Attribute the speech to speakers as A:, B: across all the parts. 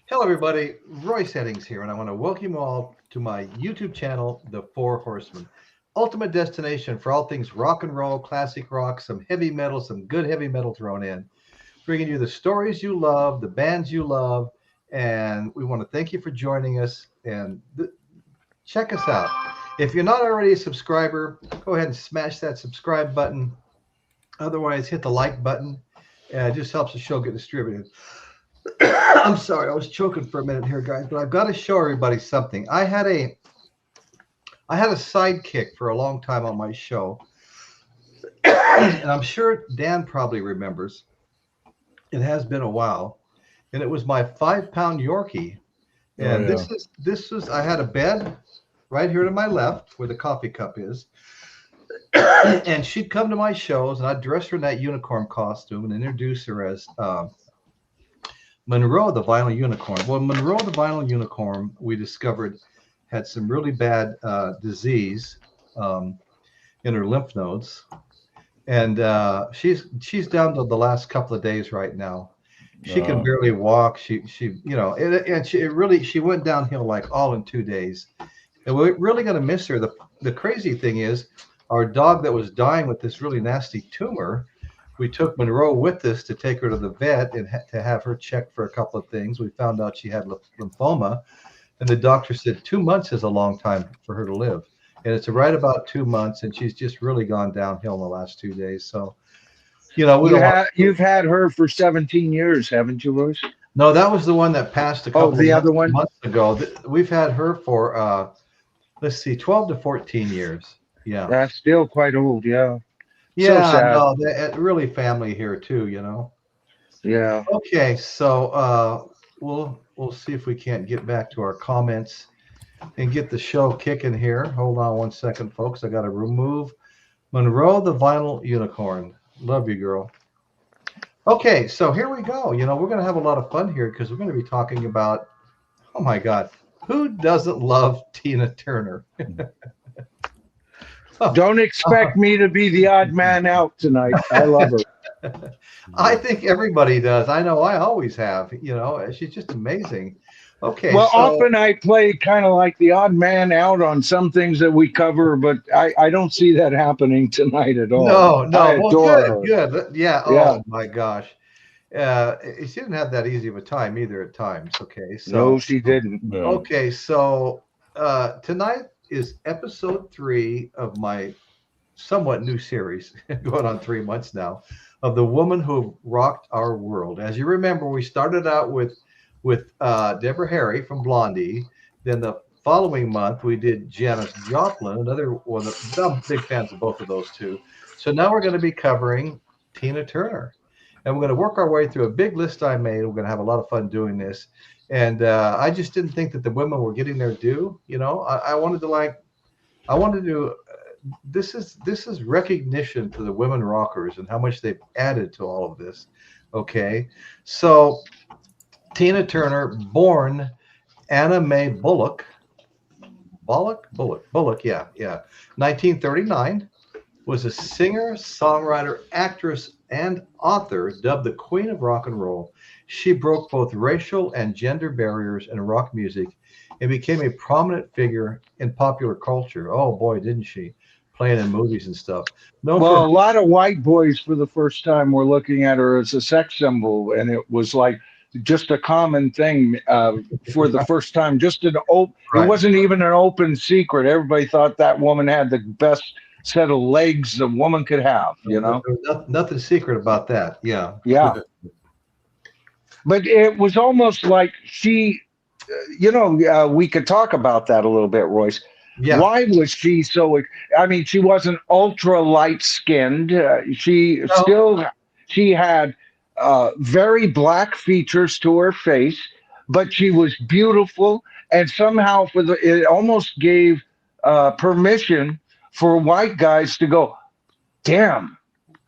A: Hello, everybody. Royce Headings here, and I want to welcome you all to my YouTube channel, The Four Horsemen, ultimate destination for all things rock and roll, classic rock, some heavy metal, some good heavy metal thrown in, bringing you the stories you love, the bands you love, and we want to thank you for joining us. And check us out. If you're not already a subscriber, go ahead and smash that subscribe button. Otherwise, hit the like button. It just helps the show get distributed. I'm sorry, I was choking for a minute here, guys, but I've got to show everybody something. I had a sidekick for a long time on my show, and I'm sure Dan probably remembers. It has been a while, and it was my 5 pound Yorkie.
B: Oh
A: And
B: yeah.
A: this was I had a bed right here to my left where the coffee cup is, and she'd come to my shows, and I'd dress her in that unicorn costume and introduce her as Monroe the Vinyl Unicorn. Well, Monroe the Vinyl Unicorn, we discovered had some really bad disease um, in her lymph nodes, and she's down to the last couple of days right now. She can
B: Uh,
A: barely walk. And she it really she went downhill like all in 2 days, and we're really going to miss her. The crazy thing is, our dog that was dying with this really nasty tumor, we took Monroe with us to take her to the vet and to have her checked for a couple of things. We found out she had lymphoma, and the doctor said 2 months is a long time for her to live. And it's right about 2 months, and she's just really gone downhill in the last 2 days. So, we don't want.
B: you've had her for 17 years, haven't you, Louis?
A: No, that was the one that passed a
B: Oh,
A: couple of
B: the other one?
A: months ago. We've had her for, let's see, 12 to 14 years. Yeah.
B: That's still quite old, yeah. So
A: Yeah,
B: sad.
A: no, really family here too.
B: Yeah.
A: Okay, so we'll see if we can't get back to our comments and get the show kicking here. Hold on one second, folks. I got to remove Monroe the Vinyl Unicorn. Love you, girl. Okay, so here we go. We're going to have a lot of fun here because we're going to be talking about, oh my God, who doesn't love Tina Turner? Oh,
B: Don't expect me to be the odd man out tonight. I love her.
A: I think everybody does. I know I always have. She's just amazing. Okay,
B: Well,
A: so
B: often I play kind of like the odd man out on some things that we cover, but I don't see that happening tonight at all.
A: no,
B: I
A: no. Well,
B: adore
A: good,
B: her.
A: good. Yeah.
B: Yeah.
A: Oh my gosh. She didn't have that easy of a time either at times. Okay,
B: No,
A: so
B: she didn't.
C: Yeah.
A: okay, so tonight is episode 3 of my somewhat new series, going on 3 months now, of the woman who rocked our world. As you remember, we started out with Deborah Harry from Blondie. Then the following month we did Janis Joplin, another one. I'm big fans of both of those two. So now we're going to be covering Tina Turner, and we're going to work our way through a big list I made. We're going to have a lot of fun doing this, and I just didn't think that the women were getting their due. I wanted to I wanted to. This is recognition to the women rockers and how much they've added to all of this. Okay, so Tina Turner, born Anna Mae Bullock, yeah, 1939, was a singer, songwriter, actress, and author, dubbed the Queen of Rock and Roll. She broke both racial and gender barriers in rock music and became a prominent figure in popular culture. Oh boy, didn't she? Playing in movies and stuff. Known for
B: Well,
A: her,
B: a lot of white boys for the first time were looking at her as a sex symbol, and it was like just a common thing for the first time. Just it
A: right.
B: wasn't even an open secret. Everybody thought that woman had the best set of legs a woman could have. You
A: There
B: know?
A: was nothing secret about that. Yeah.
B: Yeah. But it was almost like we could talk about that a little bit, Royce.
A: Yeah.
B: Why was she so? I mean, she wasn't ultra light skinned.
A: No.
B: She had very black features to her face, but she was beautiful, and somehow it almost gave permission for white guys to go, damn,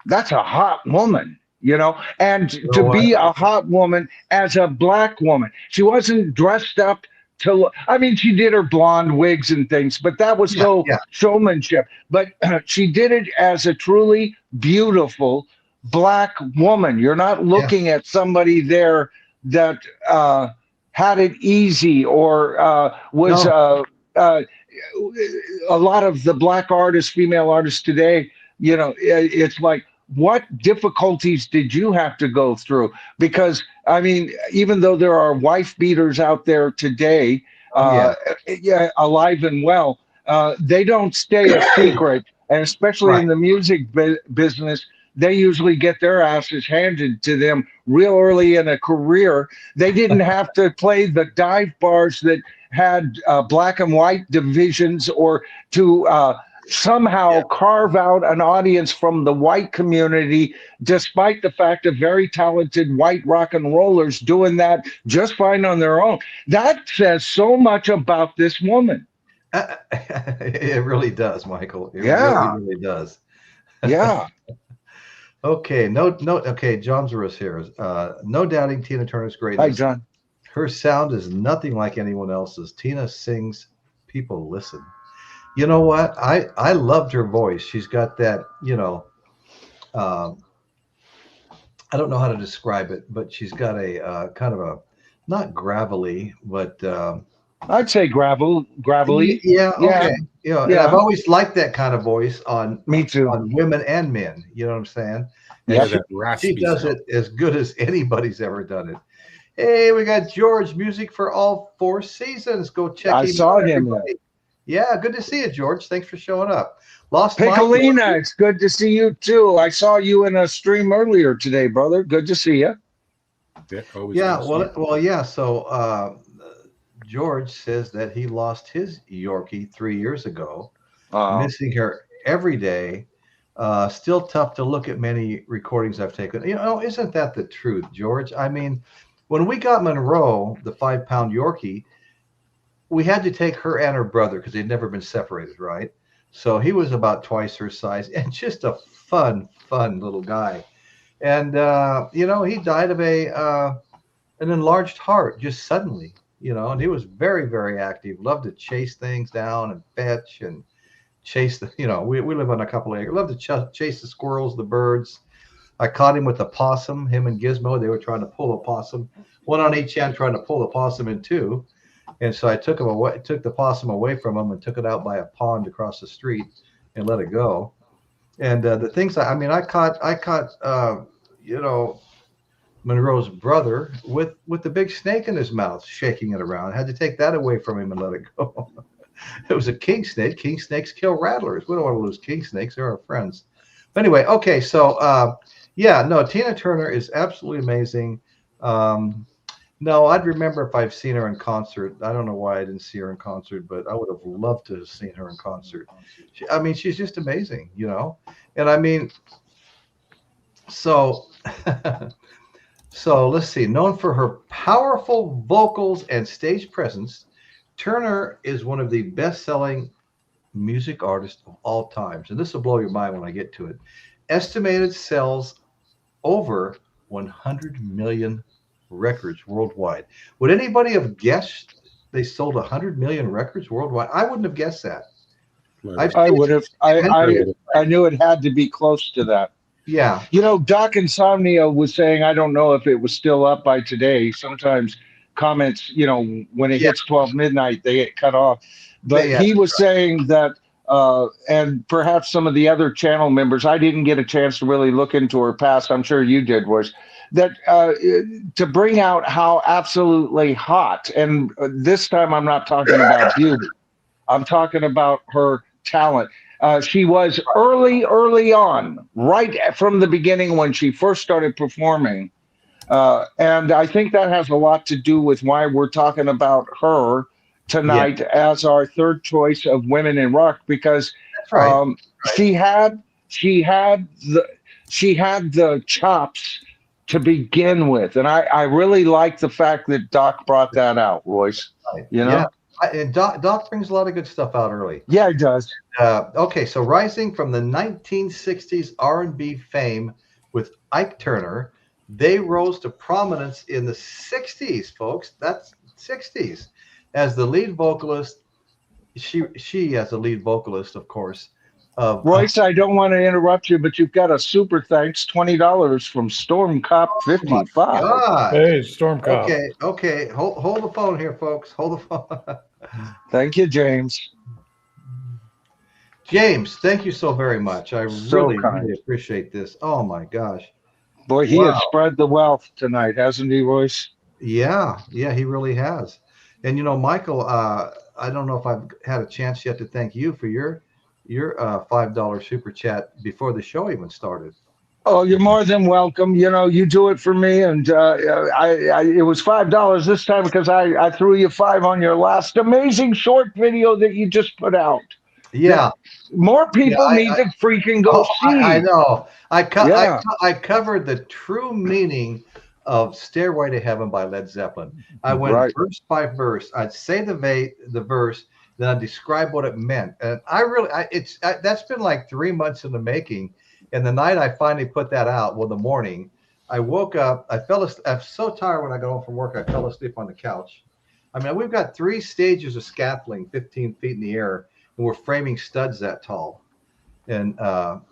B: that's a hot woman, and
A: You know
B: to
A: what?
B: be a hot woman as a black woman. She wasn't dressed up to look, I mean, she did her blonde wigs and things, but that was
A: Yeah.
B: so
A: Yeah.
B: showmanship. But she did it as a truly beautiful black woman. You're not
A: Yeah.
B: looking at somebody there that had it easy or was
A: No.
B: uh, a lot of the black artists, female artists today, it's like, what difficulties did you have to go through? Because, I mean, even though there are wife beaters out there today,
A: Oh yeah.
B: yeah, alive and well, they don't stay a secret. And especially
A: Right.
B: in the music business, they usually get their asses handed to them real early in a career. They didn't have to play the dive bars that had black and white divisions, or to somehow
A: Yeah.
B: carve out an audience from the white community, despite the fact of very talented white rock and rollers doing that just fine on their own. That says so much about this woman.
A: It really does, Michael. It really,
B: Yeah,
A: really does.
B: yeah.
A: Okay, no. Okay, John's here. No doubting Tina Turner's
B: Hi,
A: greatness.
B: John.
A: Her sound is nothing like anyone else's. Tina sings, people listen. You know what? I loved her voice. She's got that, um, I don't know how to describe it, but she's got a kind of a not gravelly, but
B: I'd say gravelly.
A: yeah,
B: Yeah,
A: okay. And I've
B: yeah.
A: always liked that kind of voice
B: Me too.
A: on women and men. You know what I'm saying? And
C: Yeah,
B: Yep.
A: she
C: that
A: she
C: raspy
A: does
C: sound.
A: it as good as anybody's ever done it. Hey, we got George, music for all four seasons. Go check
B: I
A: him
B: saw
A: out,
B: him there.
A: everybody. Yeah, good to see you, George. Thanks for showing up. Lost Mike.
B: Piccolina, it's good to see you too. I saw you in a stream earlier today, brother. Good to see you.
C: Yeah, always
A: Yeah,
C: good to see
A: well,
C: you.
A: yeah. So George says that he lost his Yorkie 3 years ago,
B: Uh,
A: missing her every day. Still tough to look at many recordings I've taken. Isn't that the truth, George? I mean, when we got Monroe, the 5 pound Yorkie, we had to take her and her brother because they'd never been separated, right? So he was about twice her size and just a fun little guy. And he died of an enlarged heart just suddenly. And he was very, very active. Loved to chase things down and fetch and chase the. We live on a couple of acres. Loved to chase the squirrels, the birds. I caught him with a possum. Him and Gizmo, they were trying to pull a possum, one on each end, trying to pull the possum in two. And so I took the possum away from him and took it out by a pond across the street and let it go. And the things I caught, Monroe's brother with the big snake in his mouth, shaking it around. I had to take that away from him and let it go. It was a king snake. King snakes kill rattlers. We don't want to lose king snakes. They're our friends. But anyway, okay. So yeah, no, Tina Turner is absolutely amazing. Um, no, I'd remember if I've seen her in concert. I don't know why I didn't see her in concert, but I would have loved to have seen her in concert. I mean, she's just amazing. And I mean, so so let's see. Known for her powerful vocals and stage presence, Turner is one of the best-selling music artists of all times. And this will blow your mind when I get to it. Estimated sells over 100 million records worldwide. Would anybody have guessed they sold 100 million records worldwide? I wouldn't have guessed that. I've
B: I
A: seen
B: would have. I knew it had to be close to that.
A: Yeah,
B: Doc Insomnia was saying, I don't know if it was still up by today. Sometimes comments, when it
A: yeah,
B: hits 12 midnight, they get cut off. But
A: yeah.
B: he was saying that, and perhaps some of the other channel members, I didn't get a chance to really look into her past. I'm sure you did, was that to bring out how absolutely hot, and this time I'm not talking about beauty, I'm talking about her talent. She was early on, right from the beginning when she first started performing. And I think that has a lot to do with why we're talking about her
A: Yeah,
B: tonight as our third choice of women in rock, because
A: that's right.
B: um, she had she had the she had the chops to begin with, and I really like the fact that Doc brought that out, Royce.
A: Right.
B: You
A: Yeah.
B: know,
A: And Doc brings a lot of good stuff out early.
B: yeah, it does.
A: Okay, so rising from the 1960s R&B fame with Ike Turner, they rose to prominence in the 60s, folks. That's 60s as the lead vocalist. She as the lead vocalist, of course,
B: Royce, I don't want to interrupt you, but you've got a super thanks, $20 from Storm Cop
A: oh my
B: 55.
A: God.
C: Hey, Storm Cop.
A: Okay. Hold the phone here, folks. Hold the phone.
B: Thank you, James.
A: James, thank you so very much. I
B: So
A: really
B: kind.
A: appreciate this. Oh my gosh.
B: Boy, he
A: Wow.
B: has spread the wealth tonight, hasn't he, Royce?
A: Yeah, he really has. And Michael, I don't know if I've had a chance yet to thank you for your $5 super chat before the show even started.
B: Oh, you're more than welcome. You do it for me, and it was $5 this time because I threw you five on your last amazing short video that you just put out.
A: Yeah.
B: More people need to freaking go see.
A: I know. I
B: Yeah.
A: covered the true meaning of "Stairway to Heaven" by Led Zeppelin. I went
B: Right.
A: verse by verse. I'd say the verse, then I'd describe what it meant. And that's been like 3 months in the making. And the night I finally put that out, well, the morning, I woke up. I'm so tired when I got home from work. I fell asleep on the couch. I mean, we've got 3 stages of scaffolding, 15 feet in the air, and we're framing studs that tall. And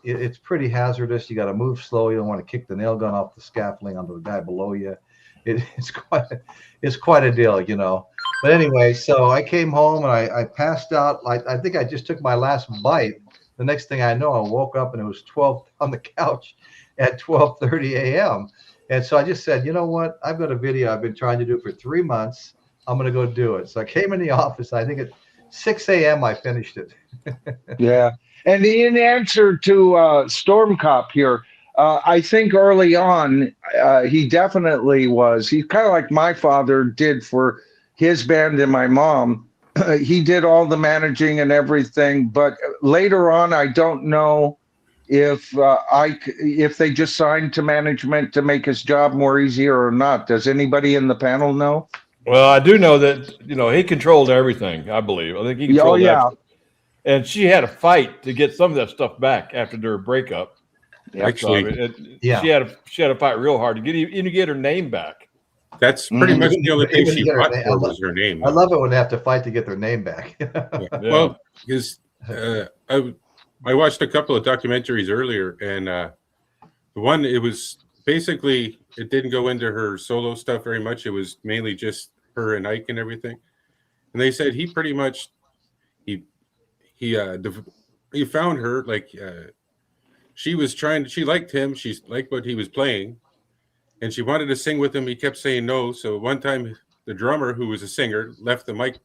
A: it's pretty hazardous. You got to move slow. You don't want to kick the nail gun off the scaffolding onto the guy below you. It's quite a deal, But anyway, so I came home and I passed out. I think I just took my last bite. The next thing I know, I woke up and it was 12 on the couch at 12:30 a.m. And so I just said, you know what? I've got a video I've been trying to do for 3 months. I'm going to go do it. So I came in the office. I think at 6 a.m. I finished it.
B: Yeah. And in answer to Storm Cop here, I think early on, he definitely was. He's kind of like my father did for his band and my mom. He did all the managing and everything. But later on, I don't know if they just signed to management to make his job more easier or not. Does anybody in the panel know?
C: Well, I do know that, he controlled everything, I believe. I think he controlled everything. And she had a fight to get some of that stuff back after their breakup.
D: Actually,
C: she had to fight real hard to get her name back.
D: That's pretty much the only thing she fought for was her name.
A: I love it when they have to fight to get their name back.
D: Yeah. Well, because I watched a couple of documentaries earlier, and the one, it was basically, it didn't go into her solo stuff very much. It was mainly just her and Ike and everything. And they said he pretty much he found her, like she liked him, she liked what he was playing, and she wanted to sing with him. He kept saying no. So one time the drummer, who was a singer, left the mic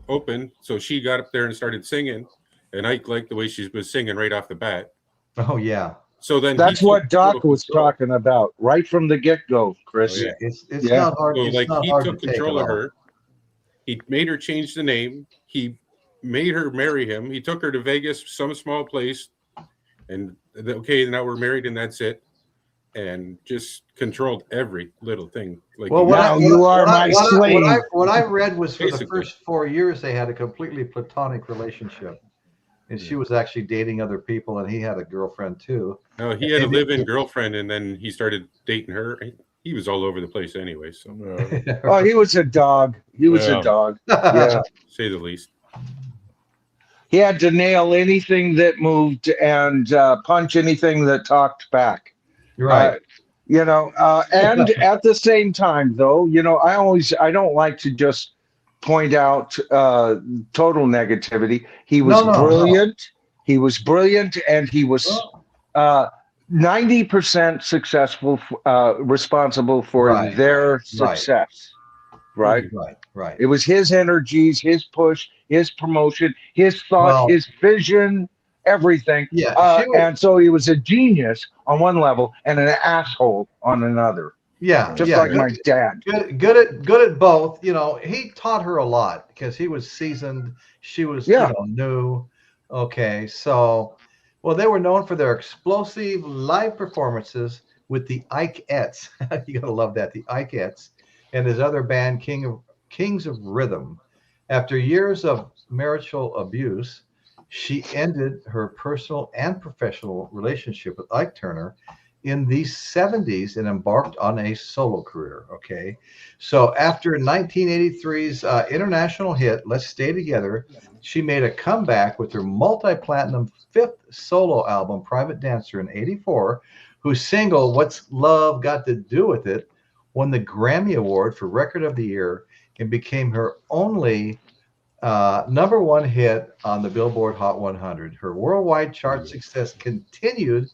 D: open, so she got up there and started singing, and Ike liked the way she was singing right off the bat.
A: Oh yeah.
D: So then
B: that's what Doc was talking about right from the get-go, Chris.
A: Oh, yeah. It's not hard.
D: So
A: it's
D: like
A: not
D: he
A: hard
D: took
A: to take
D: control
A: it
D: of her. He made her change the name. He made her marry him. He took her to Vegas, some small place, and okay, now we're married and that's it. And just controlled every little thing. Like,
A: well,
B: what
A: I read was for the first 4 years they had a completely platonic relationship, and she was actually dating other people, and he had a girlfriend too.
D: No, he had a live-in girlfriend, and then he started dating her. He was all over the place anyway. So,
B: oh, he was a dog. He was a dog. Yeah,
D: say the least.
B: He had to nail anything that moved and punch anything that talked back.
A: Right.
B: And at the same time, though, I don't like to just point out total negativity. He was brilliant. No. He was brilliant, and he was 90% successful, responsible for their success. Right. It was his energies, his push, his promotion, his thought, his vision, everything.
A: Yeah.
B: And so he was a genius on one level and an asshole on another.
A: Yeah.
B: Just like my dad.
A: Good at both. He taught her a lot because he was seasoned. She was new. Okay. So, they were known for their explosive live performances with the Ikeettes. You gotta love that, the Ikeettes, and his other band, Kings of Rhythm. After years of marital abuse, she ended her personal and professional relationship with Ike Turner in the 70s and embarked on a solo career. Okay. So after 1983's international hit, Let's Stay Together, she made a comeback with her multi-platinum fifth solo album, Private Dancer, in 84, whose single, What's Love Got to Do With It, won the Grammy Award for Record of the Year and became her only number one hit on the Billboard Hot 100. Her worldwide chart success continued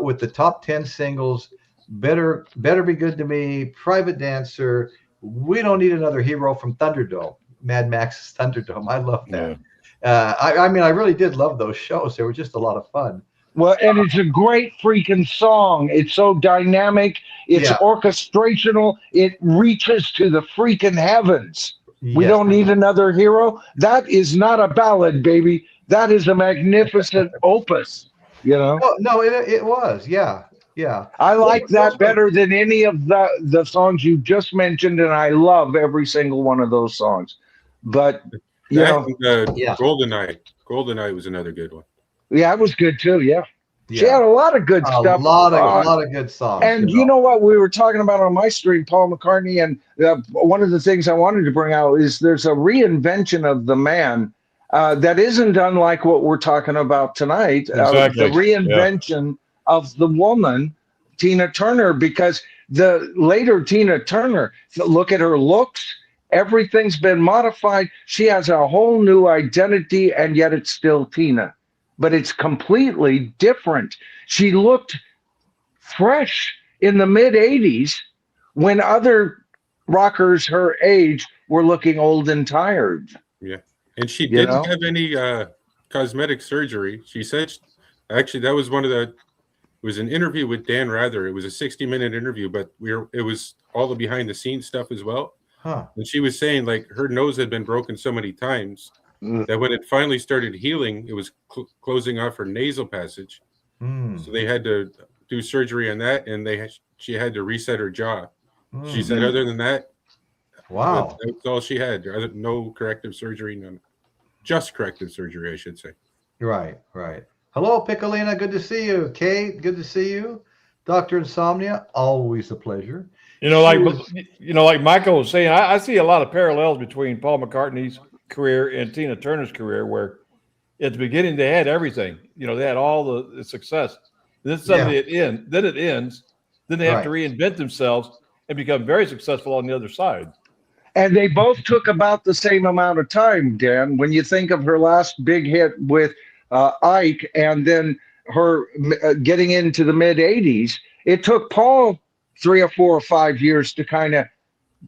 A: with the top 10 singles, Better Be Good to Me, Private Dancer, We Don't Need Another Hero from Thunderdome, Mad Max's Thunderdome. I love that. Yeah. I mean, I really did love those shows. They were just a lot of fun.
B: Well, and it's a great freaking song. It's so dynamic. It's orchestrational. It reaches to the freaking heavens. Yes. We don't need another hero. That is not a ballad, baby. That is a magnificent opus, you know?
A: Oh, no, it was. Yeah. Yeah.
B: I like that better than any of the songs you just mentioned, and I love every single one of those songs. But, you know.
D: GoldenEye was another good one.
B: Yeah, it was good too. Yeah. She had a lot of good stuff.
A: A lot of good songs.
B: And you know what we were talking about on my stream, Paul McCartney, and one of the things I wanted to bring out is there's a reinvention of the man that isn't unlike what we're talking about tonight.
C: Exactly.
B: The reinvention of the woman, Tina Turner, because the later Tina Turner, look at her looks. Everything's been modified. She has a whole new identity, and yet it's still Tina. But it's completely different. She looked fresh in the mid-'80s when other rockers her age were looking old and tired.
D: Yeah, and she didn't have any cosmetic surgery. She said, actually, that was it was an interview with Dan Rather. It was a 60-minute interview, but it was all the behind-the-scenes stuff as well.
A: Huh.
D: And she was saying, like, her nose had been broken so many times that when it finally started healing, it was closing off her nasal passage. So they had to do surgery on that, and she had to reset her jaw. She said, other than that,
A: wow,
D: that's all she had. No corrective surgery, none. Just corrective surgery, I should say.
A: Right. Hello, Piccolina. Good to see you. Kate, good to see you. Dr. Insomnia, always a pleasure.
C: Like Michael was saying, I see a lot of parallels between Paul McCartney's career and Tina Turner's career, where at the beginning they had everything. They had all the success. Then suddenly it ends. Then they have to reinvent themselves and become very successful on the other side.
B: And they both took about the same amount of time, Dan. When you think of her last big hit with Ike, and then her getting into the mid-'80s, it took Paul 3 or 4 or 5 years to kind of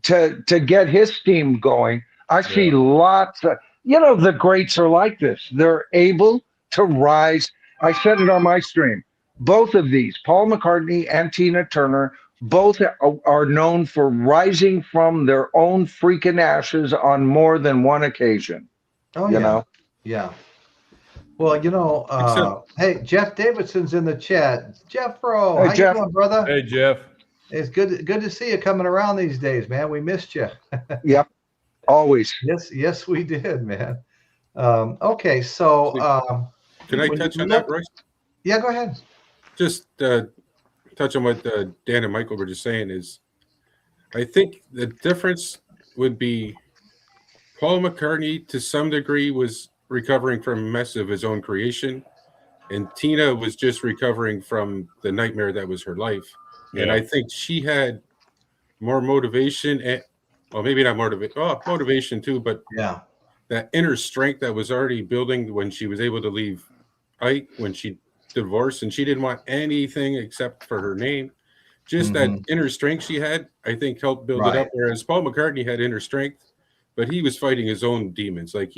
B: to get his steam going. I see lots of, the greats are like this. They're able to rise. I said it on my stream. Both of these, Paul McCartney and Tina Turner, both are known for rising from their own freaking ashes on more than one occasion.
A: Oh, yeah. Well, hey, Jeff Davidson's in the chat. Jeffro, how you doing, brother?
C: Hey, Jeff.
A: It's good to see you coming around these days, man. We missed you.
B: Yep. Always.
A: Yes, we did, man. Okay, so
D: can I touch on that, Royce?
A: Yeah, go ahead.
D: Just touch on what Dan and Michael were just saying is, I think the difference would be Paul McCartney to some degree was recovering from a mess of his own creation, and Tina was just recovering from the nightmare that was her life. Yeah. And I think she had more motivation and maybe not motivation too, but that inner strength that was already building when she was able to leave Ike, when she divorced, and she didn't want anything except for her name. Just that inner strength she had, I think, helped build it up. Whereas Paul McCartney had inner strength, but he was fighting his own demons. Like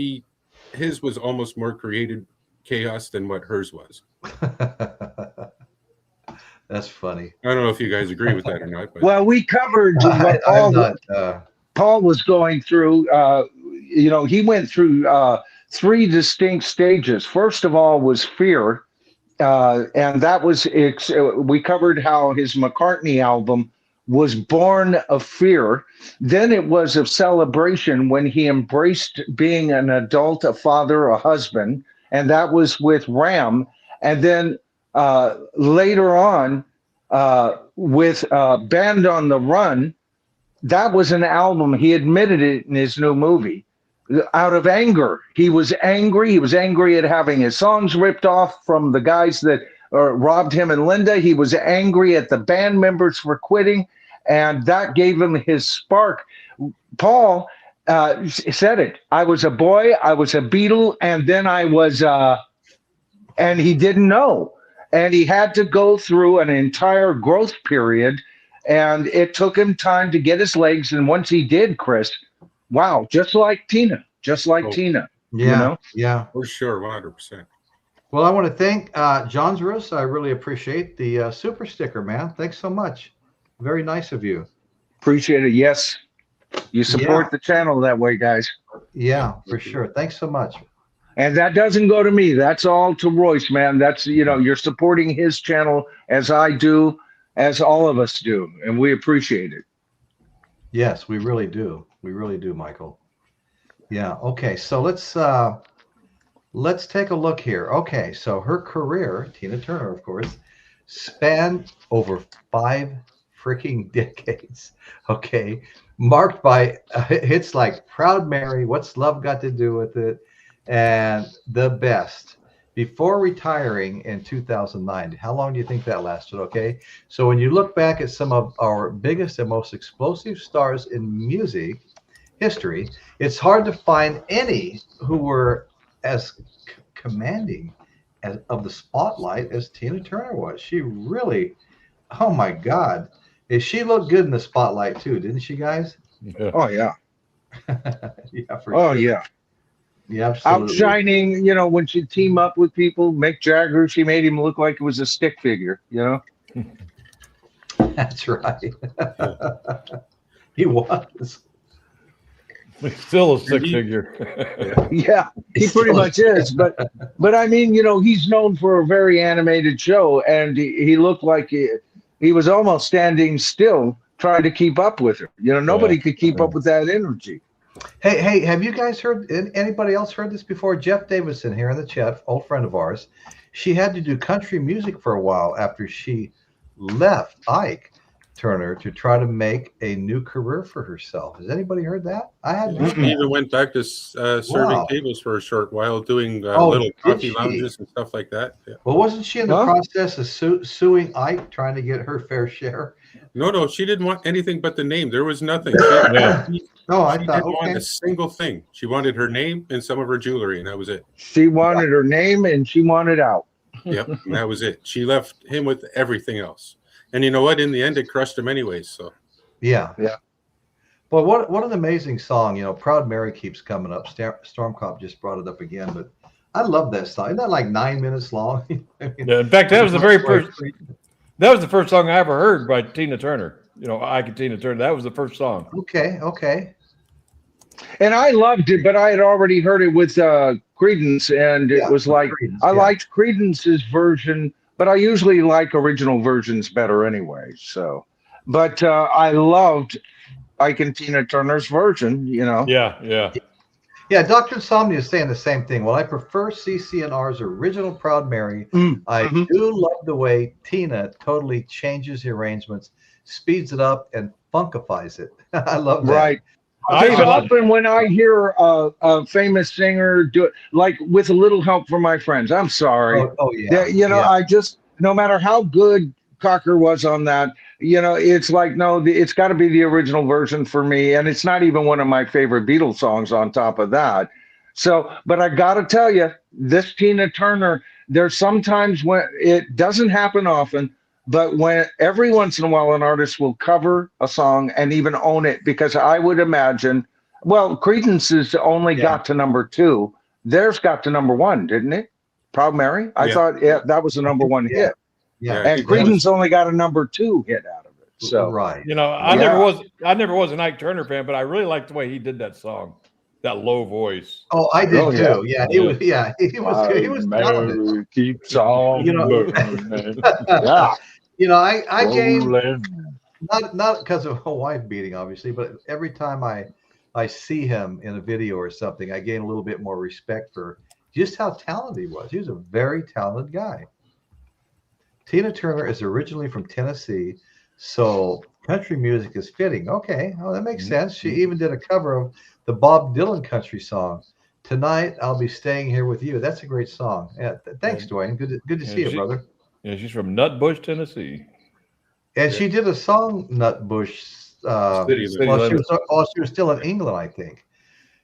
D: his was almost more created chaos than what hers was.
A: That's funny.
D: I don't know if you guys agree with that or not. But.
B: Well, we covered Paul was going through. He went through 3 distinct stages. First of all was fear, and that was we covered how his McCartney album was born of fear. Then it was of celebration when he embraced being an adult, a father, a husband, and that was with Ram. And then later on, with Band on the Run. That was an album. He admitted it in his new movie. Out of anger, he was angry. He was angry at having his songs ripped off from the guys that robbed him and Linda. He was angry at the band members for quitting, and that gave him his spark. Paul said it. I was a boy, I was a Beatle, and then I was, and he didn't know. And he had to go through an entire growth period, and it took him time to get his legs. And once he did, Chris, wow, just like Tina, Tina.
A: Yeah,
B: You know?
A: yeah.
D: For sure, 100%.
A: Well, I want to thank John Zerus. I really appreciate the super sticker, man. Thanks so much. Very nice of you.
B: Appreciate it. Yes. You support
A: Yeah.
B: the channel that way, guys.
A: Yeah, for sure. Thanks so much.
B: And that doesn't go to me. That's all to Royce, man. That's, you're supporting his channel as I do, as all of us do. And we appreciate it.
A: Yes, we really do. We really do, Michael. Yeah. Okay. So let's take a look here. Okay. So her career, Tina Turner, of course, spanned over 5 freaking decades. Okay. Marked by hits like Proud Mary, What's Love Got to Do with It, and The Best. Before retiring in 2009. How long do you think that lasted? Okay. So when you look back at some of our biggest and most explosive stars in music history, it's hard to find any who were as commanding of the spotlight as Tina Turner was. She really, oh my God. She looked good in the spotlight too, didn't she, guys?
C: Yeah.
B: Oh, yeah.
A: Yeah, for
B: Oh,
A: sure.
B: yeah.
A: Yeah, absolutely.
B: Outshining, when she team up with people, Mick Jagger, she made him look like it was a stick figure,
A: That's right. He was.
C: Still a stick figure.
B: Yeah, he pretty much is. But I mean, he's known for a very animated show, and he looked like he was almost standing still trying to keep up with her. Nobody could keep up with that energy.
A: Hey, have you guys heard, anybody else heard this before? Jeff Davidson here in the chat, old friend of ours. She had to do country music for a while after she left Ike Turner to try to make a new career for herself. Has anybody heard that? I hadn't heard
D: She
A: that.
D: even went back to serving
A: Wow.
D: tables for a short while, doing
A: Oh,
D: little
A: did
D: coffee
A: she?
D: lounges and stuff like that. Yeah.
A: Well, wasn't she in the
B: Huh?
A: process of suing Ike, trying to get her fair share?
D: No, she didn't want anything but the name. There was nothing.
C: Yeah.
A: No, I
D: She
A: thought,
D: didn't want
A: okay.
D: a single thing. She wanted her name and some of her jewelry, and that was it.
B: She wanted her name and she wanted out.
D: Yep, and that was it. She left him with everything else. And you know what? In the end, it crushed him anyways. So
A: Yeah.
B: Yeah.
A: Well, what an amazing song. Proud Mary keeps coming up. Stormcop just brought it up again, but I love that song. Isn't that like 9 minutes long? I mean,
C: Yeah, in fact, that was the very first. That was the first song I ever heard by Tina Turner. Ike and Tina Turner. That was the first song.
A: Okay.
B: And I loved it, but I had already heard it with Creedence, and it
A: Yeah,
B: was like,
A: Creedence,
B: I
A: yeah.
B: liked Creedence's version, but I usually like original versions better anyway. So, but I loved Ike and Tina Turner's version,
C: Yeah.
A: Yeah, Dr. Insomnia is saying the same thing. Well, I prefer CCNR's original Proud Mary. I
B: Mhm.
A: do love the way Tina totally changes the arrangements, speeds it up, and funkifies it. I love that.
B: Right.
C: I even
B: Often when I hear a famous singer do it, like with a little help from my friends, I'm sorry.
A: Oh yeah.
B: Yeah, I just, no matter how good Cocker was on that, it's like, no, it's got to be the original version for me. And it's not even one of my favorite Beatles songs on top of that. So, but I got to tell you, this Tina Turner, there's sometimes when it doesn't happen often, but when every once in a while an artist will cover a song and even own it, because I would imagine, well, Creedence's only got to number 2. Theirs got to number 1, didn't it? Proud Mary? I thought that was the number 1 hit.
A: Yeah.
B: And Creedence only got a number 2 hit out of it. So
A: right.
C: I never was an Ike Turner fan, but I really liked the way he did that song, that low voice.
A: Oh, I did
B: Oh, yeah.
A: too. Yeah, he was. Yeah, he was talented.
B: Mary keeps on
A: moving.
B: Yeah.
A: I gained not because of a wife beating, obviously, but every time I see him in a video or something, I gain a little bit more respect for just how talented he was. He was a very talented guy. Tina Turner is originally from Tennessee, so country music is fitting. Okay, well, that makes sense. She even did a cover of the Bob Dylan country song, "Tonight I'll Be Staying Here with You." That's a great song. Yeah, thanks,
C: And,
A: Dwayne. Good to see you, brother.
C: yeah, she's from Nutbush, Tennessee.
A: And
D: Yeah.
A: she did a song, Nutbush,
D: City
C: City
A: while
C: Limits.
A: she was still in England, I think.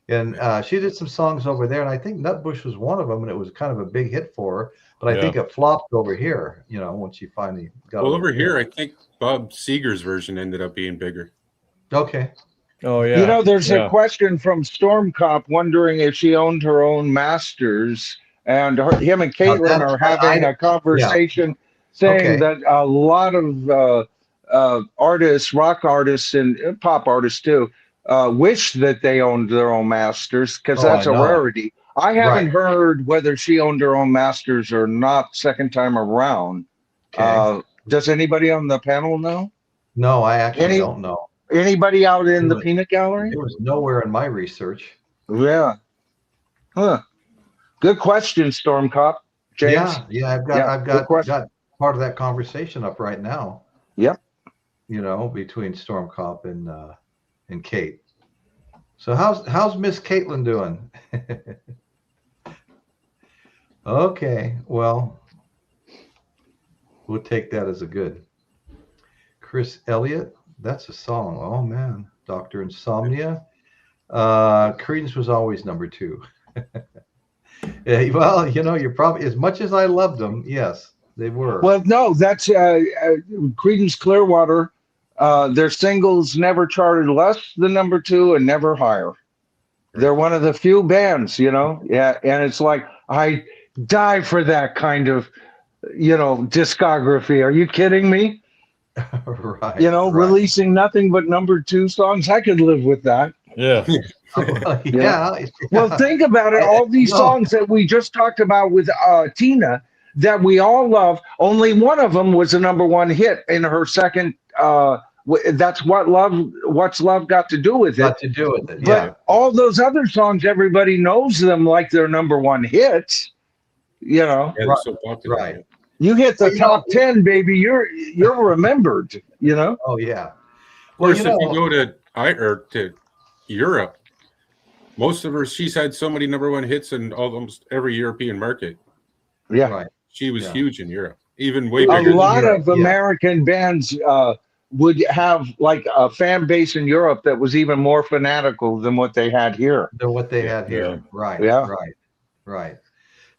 A: And she did some songs over there, and I think Nutbush was one of them, and it was kind of a big hit for her. But I
C: Yeah.
A: think it flopped over here, when she finally got
D: Well,
A: it
D: over here, I think Bob Seger's version ended up being bigger.
A: Okay.
C: Oh yeah.
B: There's a
C: Yeah.
B: question from Storm Cop wondering if she owned her own masters, and him and Caitlin are having a conversation saying that a lot of artists, rock artists, and pop artists too, wish that they owned their own masters because that's a rarity. I haven't heard whether she owned her own masters or not second time around.
A: Okay.
B: Does anybody on the panel know?
A: No, I actually don't know.
B: Anybody out in the peanut gallery?
A: It was nowhere in my research.
B: Yeah. Huh. Good question, Storm Cop. James?
A: Yeah, I've got part of that conversation up right now.
B: Yep.
A: Between Storm Cop and Kate. So how's Miss Caitlin doing? Okay, well, we'll take that as a good. Chris Elliott, that's a song. Oh man, Dr. Insomnia. Creedence was always number 2. Yeah, well, you're probably, as much as I loved them, yes, they were.
B: Well, no, that's Creedence Clearwater. Their singles never charted less than number 2 and never higher. They're one of the few bands, Yeah, and it's like I die for that kind of, discography. Are you kidding me?
A: Right.
B: Releasing nothing but number 2 songs. I could live with that.
C: Yeah.
A: Yeah.
B: Well, think about it. All these songs that we just talked about with Tina that we all love, only one of them was a number 1 hit in her second. That's what's love got to do with it.
A: Got to do with it.
B: But
A: Yeah.
B: all those other songs, everybody knows them like they're number 1 hits.
D: Yeah, they're so popular.
A: Right.
B: You hit the top 10, baby. You're remembered.
A: Oh yeah.
D: Of course, if you go to Europe, most of her, she's had so many number 1 hits in almost every European market.
B: Yeah.
A: Right.
D: She was huge in Europe, even way bigger.
B: A lot of American bands would have like a fan base in Europe that was even more fanatical than what they had here.
A: Yeah. Right.
B: Yeah.
A: Right.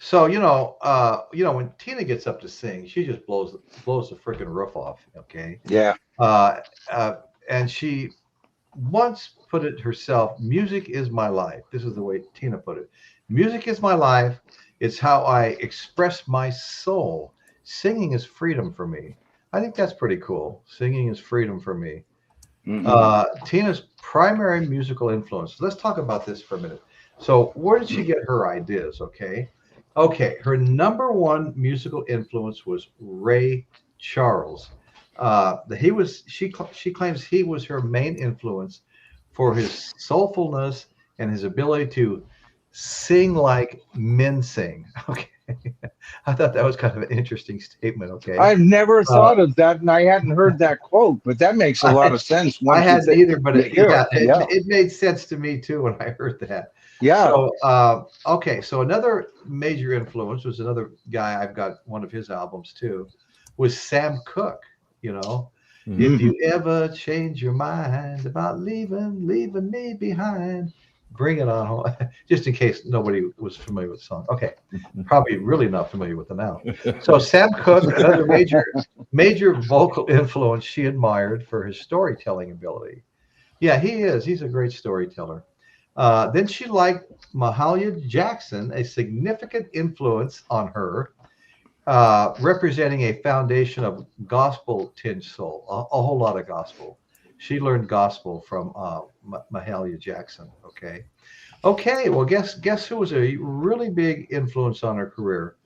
A: So when Tina gets up to sing, she just blows the freaking roof off. Okay.
B: Yeah.
A: And she once put it herself, music is my life. This is the way Tina put it. Music is my life. It's how I express my soul. Singing is freedom for me. I think that's pretty cool. Singing is freedom for me. Mm-hmm. Tina's primary musical influence. Let's talk about this for a minute. So where did she get her ideas? Okay. Her number 1 musical influence was Ray Charles. She claims he was her main influence for his soulfulness and his ability to sing like men sing. Okay. I thought that was kind of an interesting statement. Okay.
B: I've never thought of that, and I hadn't heard that quote, but that makes a lot of sense.
A: I hadn't either, but it made sense to me too when I heard that.
B: Yeah.
A: So, so another major influence was another guy. I've got one of his albums too, was Sam Cooke.
C: Mm-hmm.
A: If you ever change your mind about leaving me behind, bring it on home. Just in case nobody was familiar with the song. Okay, probably really not familiar with it now. So Sam Cooke, another major vocal influence she admired for his storytelling ability. Yeah, he is. He's a great storyteller. Then she liked Mahalia Jackson, a significant influence on her, representing a foundation of gospel-tinged soul, a whole lot of gospel. She learned gospel from Mahalia Jackson. Okay. Well, guess who was a really big influence on her career?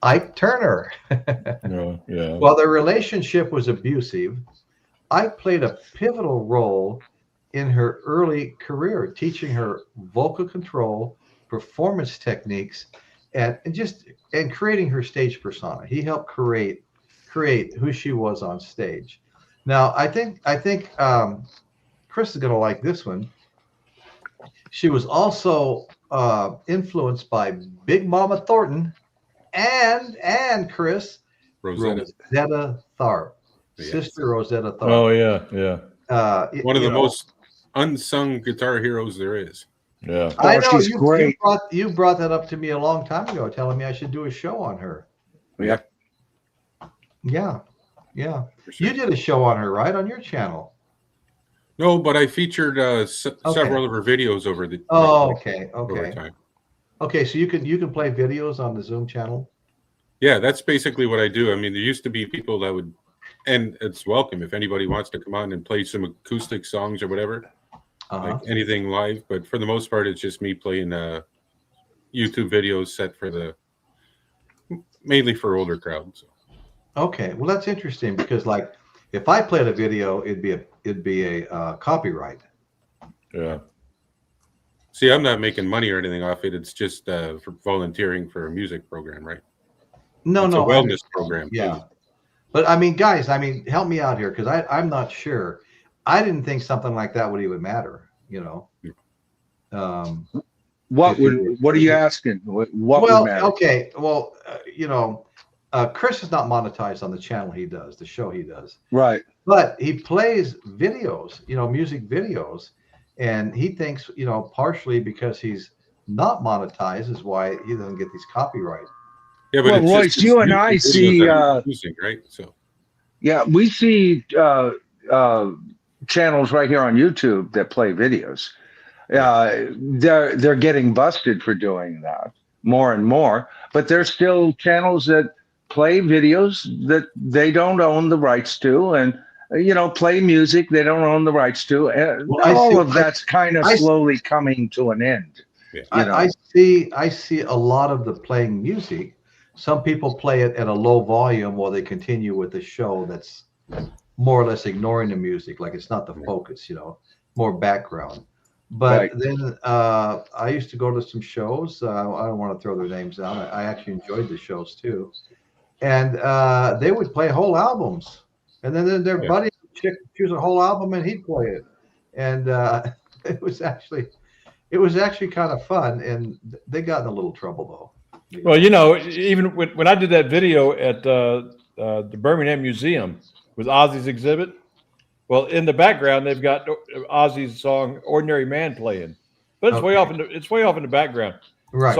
A: Ike Turner.
C: Yeah.
A: While their relationship was abusive, Ike played a pivotal role in her early career, teaching her vocal control, performance techniques, and creating her stage persona. He helped create recreate who she was on stage. Now, I think Chris is going to like this one. She was also influenced by Big Mama Thornton and Chris
D: Rosetta.
A: Rosetta Tharpe,
D: Yes.
A: Sister Rosetta Tharpe.
C: Oh yeah.
D: One of
A: you
D: the
A: know,
D: most unsung guitar heroes there is.
C: Yeah.
A: I
B: Oh,
A: know
B: she's great.
A: You brought that up to me a long time ago, telling me I should do a show on her.
B: Yeah.
A: Yeah.
D: For sure.
A: You did a show on her, right, on your channel?
D: No, but I featured several of her videos over the
A: Oh, okay.
D: over time.
A: Okay, so you can play videos on the Zoom channel.
D: Yeah, that's basically what I do. I mean, there used to be people that would, and it's welcome if anybody wants to come on and play some acoustic songs or whatever, like anything live. But for the most part, it's just me playing YouTube videos set for mainly for older crowds.
A: Okay, well that's interesting because like if I played a video, it'd be a copyright.
C: Yeah.
D: See, I'm not making money or anything off it. It's just for volunteering for a music program, right?
A: No,
D: It's a wellness program.
A: Yeah, but I mean, guys, help me out here because I'm not sure. I didn't think something like that would even matter. You know.
B: What are you asking? What would matter?
A: Okay. Well, Chris is not monetized on the channel he does, the show he does.
B: Right.
A: But he plays videos, music videos, and he thinks, partially because he's not monetized is why he doesn't get these copyright.
D: Yeah, but
B: Well,
D: it's
B: Royce,
D: just
B: you and
D: YouTube
B: I
D: videos
B: see,
D: that are using, right? So
B: Yeah, we see channels right here on YouTube that play videos. They're getting busted for doing that more and more, but there's still channels that play videos that they don't own the rights to, and play music they don't own the rights to. And that's kind of slowly coming to an end.
D: Yeah.
A: I see a lot of the playing music. Some people play it at a low volume while they continue with the show that's more or less ignoring the music, like it's not the focus, more background. But then I used to go to some shows. I don't want to throw their names out. I actually enjoyed the shows too. And they would play whole albums. And then their buddy would choose a whole album and he'd play it. And it was actually kind of fun. And they got in a little trouble though.
C: Well, even when I did that video at the Birmingham Museum with Ozzy's exhibit, well, in the background they've got Ozzy's song "Ordinary Man" playing, but it's way off in the background.
A: Right.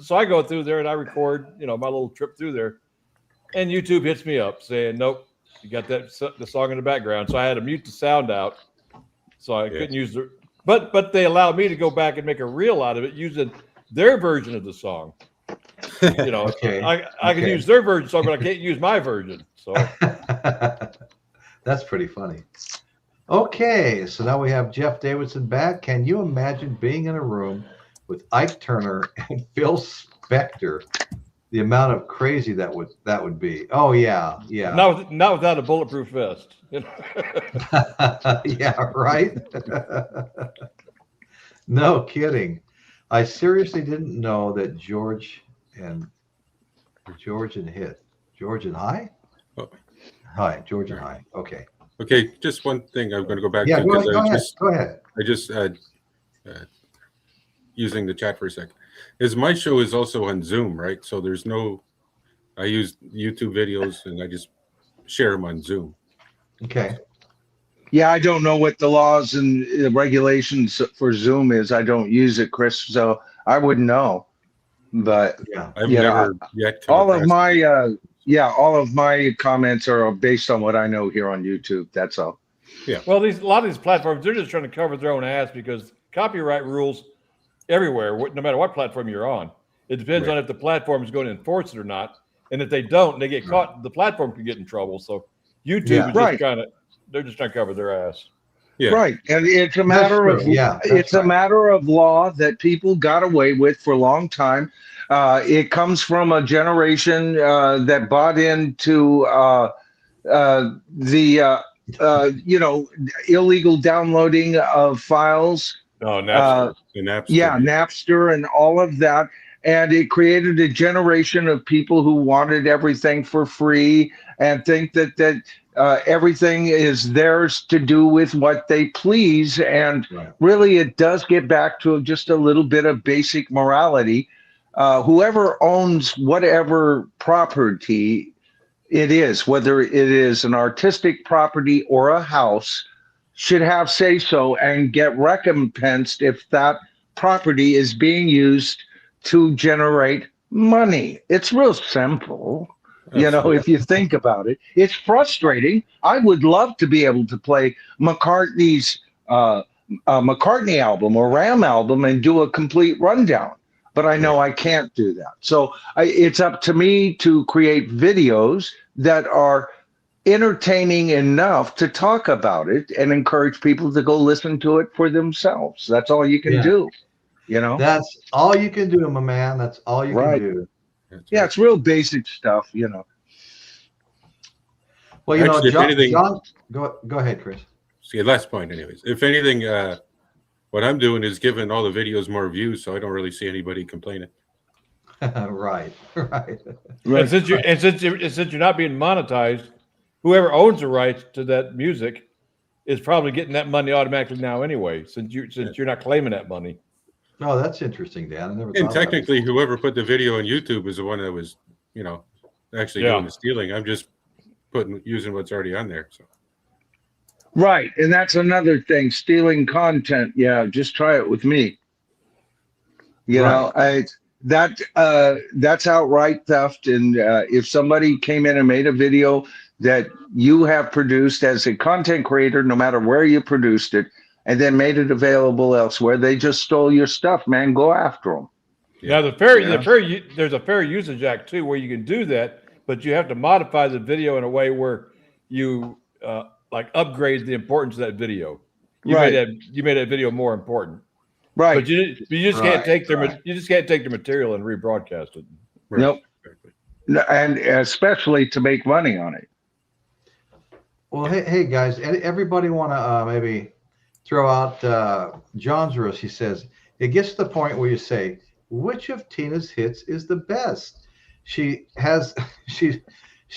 C: So I go through there and I record, my little trip through there, and YouTube hits me up saying, "Nope, you got the song in the background." So I had to mute the sound out, so I couldn't use the. But they allowed me to go back and make a reel out of it using their version of the song.
A: Okay.
C: I can use their version song, but I can't use my version. So
A: that's pretty funny. Okay, so now we have Jeff Davidson back. Can you imagine being in a room with Ike Turner and Phil Spector? The amount of crazy that would be. Oh yeah.
C: Not without a bulletproof vest.
A: Yeah, right. No kidding. I seriously didn't know that George and High. Hi, George and High. Okay.
D: Okay, just one thing I'm going to go back to.
A: Yeah, go ahead.
D: I just using the chat for a second. My show is also on Zoom, right? So I use YouTube videos and I just share them on Zoom.
A: Okay.
B: Yeah, I don't know what the laws and the regulations for Zoom is. I don't use it, Chris, so I wouldn't know. But
A: yeah,
D: I've never yet.
B: All of my comments are based on what I know here on YouTube. That's all.
D: Yeah.
C: Well, a lot of these platforms, they're just trying to cover their own ass because copyright rules everywhere, no matter what platform you're on. It depends on if the platform is going to enforce it or not. And if they don't, they get caught. The platform could get in trouble. So YouTube is just they're just trying to cover their ass.
D: Yeah.
B: Right. And it's a matter of a matter of law that people got away with for a long time. It comes from a generation that bought into the illegal downloading of files.
C: Oh, Napster.
D: Napster.
B: Yeah, Napster and all of that. And it created a generation of people who wanted everything for free and think that everything is theirs to do with what they please. And
A: Right.
B: really, it does get back to just a little bit of basic morality. Whoever owns whatever property it is, whether it is an artistic property or a house, should have say so and get recompensed if that property is being used to generate money. It's real simple. You know, if you think about it, it's frustrating. I would love to be able to play McCartney's McCartney album or Ram album and do a complete rundown, but I know I can't do that. So it's up to me to create videos that are entertaining enough to talk about it and encourage people to go listen to it for themselves. That's all you can do. You know,
A: that's all you can do, my man. That's all you can do.
B: Yeah, it's real basic stuff, you know.
A: Well, you
D: Actually,
A: know, John, go ahead, Chris.
D: See, last point, anyways. If anything, what I'm doing is giving all the videos more views, so I don't really see anybody complaining.
A: Right.
C: And since you're not being monetized, whoever owns the rights to that music is probably getting that money automatically now anyway, since you're not claiming that money.
A: Oh, that's interesting, Dan. I never
D: And
A: thought
D: technically, whoever put the video on YouTube is the one that was, you know, actually doing the stealing. I'm just using what's already on there. So.
B: Right, and that's another thing, stealing content. Yeah, just try it with me. You know, that's outright theft. And if somebody came in and made a video that you have produced as a content creator, no matter where you produced it, and then made it available elsewhere, they just stole your stuff, man. Go after them.
C: Now there's a fair usage act too, where you can do that, but you have to modify the video in a way where you like upgrade the importance of that video. You made that video more important.
B: Right.
C: But you just can't take their material and rebroadcast it.
B: Nope. And especially to make money on it.
A: Well, hey guys, everybody want to maybe throw out John's rules. He says it gets to the point where you say, which of Tina's hits is the best? She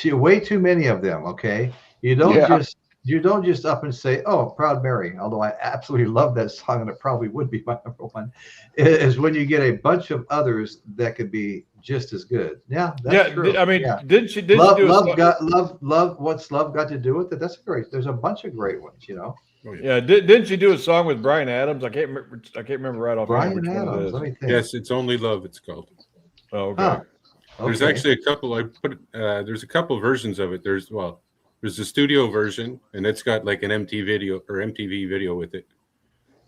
A: way too many of them. Okay, you don't just up and say, oh, Proud Mary, although I absolutely love that song and it probably would be my number one, is when you get a bunch of others that could be just as good. Yeah, that's true.
C: I mean, didn't she do
A: love what's love got to do with it? There's a bunch of great ones, you know.
C: Oh, yeah, didn't she do a song with Bryan Adams? I can't remember right off.
A: Bryan Adams. Let me think.
D: Yes, It's Only Love. It's called.
C: Oh, okay. Huh.
D: There's actually a couple. There's a couple versions of it. There's the studio version, and it's got like an MTV video with it.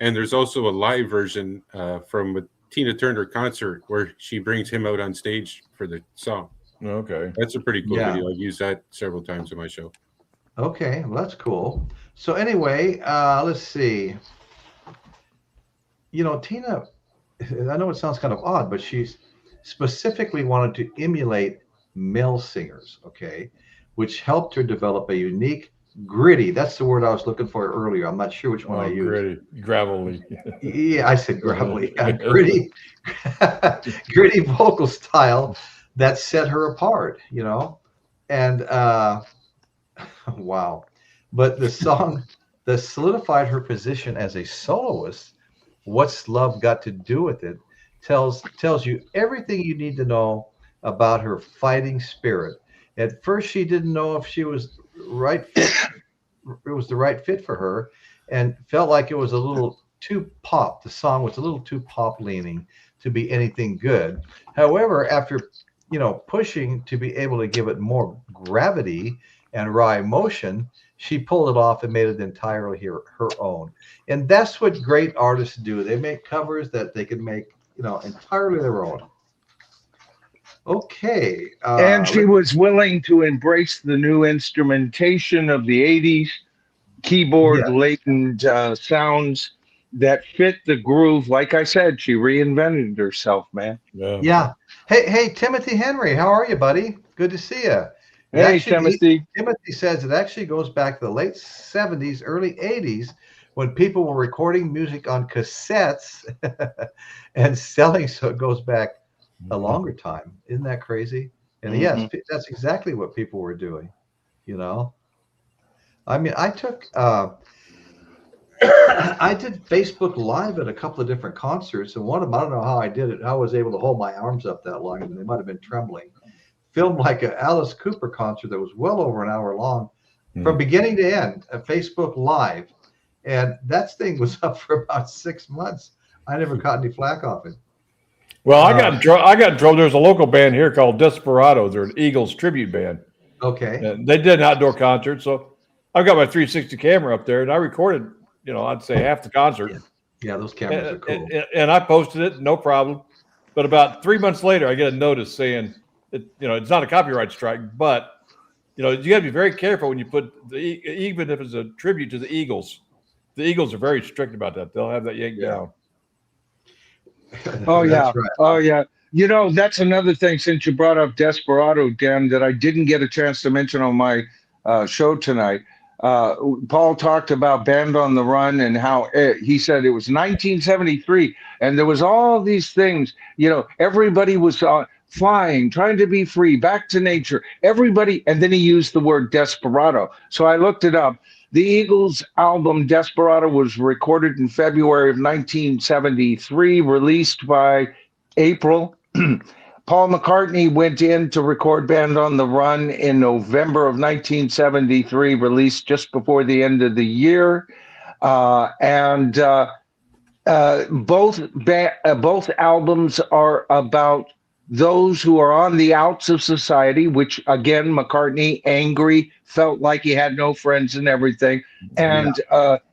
D: And there's also a live version from a Tina Turner concert where she brings him out on stage for the song.
C: Okay,
D: that's a pretty cool video. I've used that several times in my show.
A: Okay, well, that's cool. So anyway, let's see. You know, Tina, I know it sounds kind of odd, but she's specifically wanted to emulate male singers, okay, which helped her develop a unique, gritty. That's the word I was looking for earlier. I'm not sure which one I used.
C: Gritty, gravelly.
A: Yeah, I said gravelly. Gritty, gritty vocal style that set her apart, you know, and wow. But the song that solidified her position as a soloist, What's Love Got to Do with It, tells you everything you need to know about her fighting spirit. At first, she didn't know if she was it was the right fit for her, and felt like it was a little too pop. The song was a little too pop leaning to be anything good. However, after pushing to be able to give it more gravity and raw emotion, she pulled it off and made it entirely her own. And that's what great artists do. They make covers that they can make, entirely their own. Okay.
B: And she was willing to embrace the new instrumentation of the 80s, keyboard latent sounds that fit the groove. Like I said, she reinvented herself, man.
A: Yeah. Hey, Timothy Henry, how are you, buddy? Good to see you.
B: Hey, Timothy.
A: Timothy says it actually goes back to the late 70s, early 80s, when people were recording music on cassettes and selling. So it goes back a longer time. Isn't that crazy? And yes, that's exactly what people were doing. You know, I mean, I took I did Facebook Live at a couple of different concerts, and one of them, I don't know how I did it. I was able to hold my arms up that long, and they might have been trembling. Filmed like an Alice Cooper concert that was well over an hour long, from beginning to end, a Facebook Live, and that thing was up for about 6 months. I never caught any flack off it.
C: Well, I got in trouble. There's a local band here called Desperado. They're an Eagles tribute band.
A: Okay.
C: And they did an outdoor concert, so I've got my 360 camera up there, and I recorded, I'd say half the concert.
A: Yeah, those cameras are cool.
C: And I posted it, no problem. But about 3 months later, I get a notice saying, it's not a copyright strike, but you got to be very careful when you put even if it's a tribute to the Eagles. The Eagles are very strict about that. They'll have that yanked down.
B: Oh yeah.
A: Right.
B: Oh yeah. That's another thing, since you brought up Desperado, Dan, that I didn't get a chance to mention on my show tonight. Paul talked about Band on the Run and how he said it was 1973 and there was all these things, everybody was flying, trying to be free, back to nature, everybody. And then he used the word desperado. So I looked it up. The Eagles album Desperado was recorded in February of 1973, released by April. Paul McCartney went in to record Band on the Run in November of 1973, released just before the end of the year. Both albums are about those who are on the outs of society, which again, McCartney, angry, felt like he had no friends and everything. And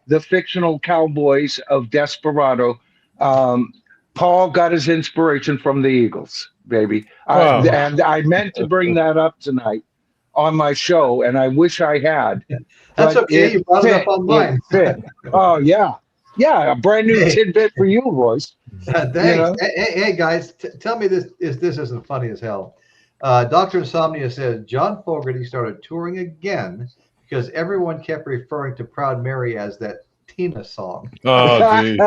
B: the fictional cowboys of Desperado. Paul got his inspiration from the Eagles, baby.
C: Wow.
B: And I meant to bring that up tonight on my show, and I wish I had.
A: That's okay. You brought it up on mine.
B: Oh, yeah. Yeah, a brand new tidbit for you, Royce.
A: Thanks. Hey, guys, tell me this isn't funny as hell. Dr. Insomnia says John Fogerty started touring again because everyone kept referring to Proud Mary as that Tina song.
C: Oh, geez.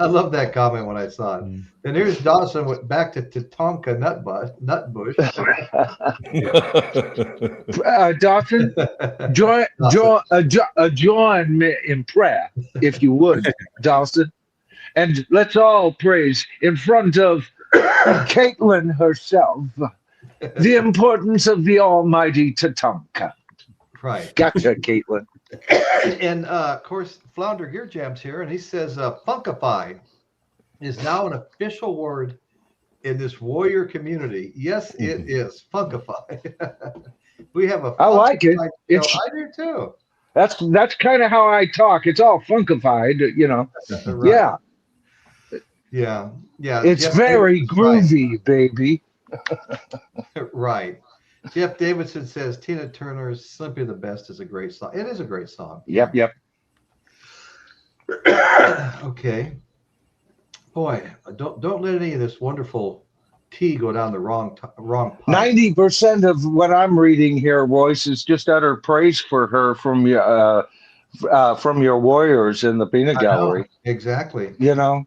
A: I love that comment when I saw it. And here's Dawson went back to Tatanka Nutbush.
B: Dawson, join me in prayer, if you would, Dawson. And let's all praise in front of Caitlin herself the importance of the almighty Tatanka.
A: Right.
B: Gotcha, Caitlin.
A: And of course, Flounder Gear Jam's here, and he says Funkify is now an official word in this warrior community. Yes, it is Funkify. We have a.
B: I like it.
A: I do too.
B: That's kind of how I talk. It's all funkified,
A: Right.
B: Yeah.
A: Yeah.
B: It's
A: Jeff
B: very
A: Davidson,
B: groovy, baby.
A: Right. Jeff Davidson says Tina Turner's "Simply the Best" is a great song. It is a great song.
B: Yep.
A: Okay. Boy, don't let any of this wonderful tea go down the wrong pipe.
B: 90% of what I'm reading here, Royce, is just utter praise for her from your warriors in the peanut gallery.
A: Exactly.
B: Well,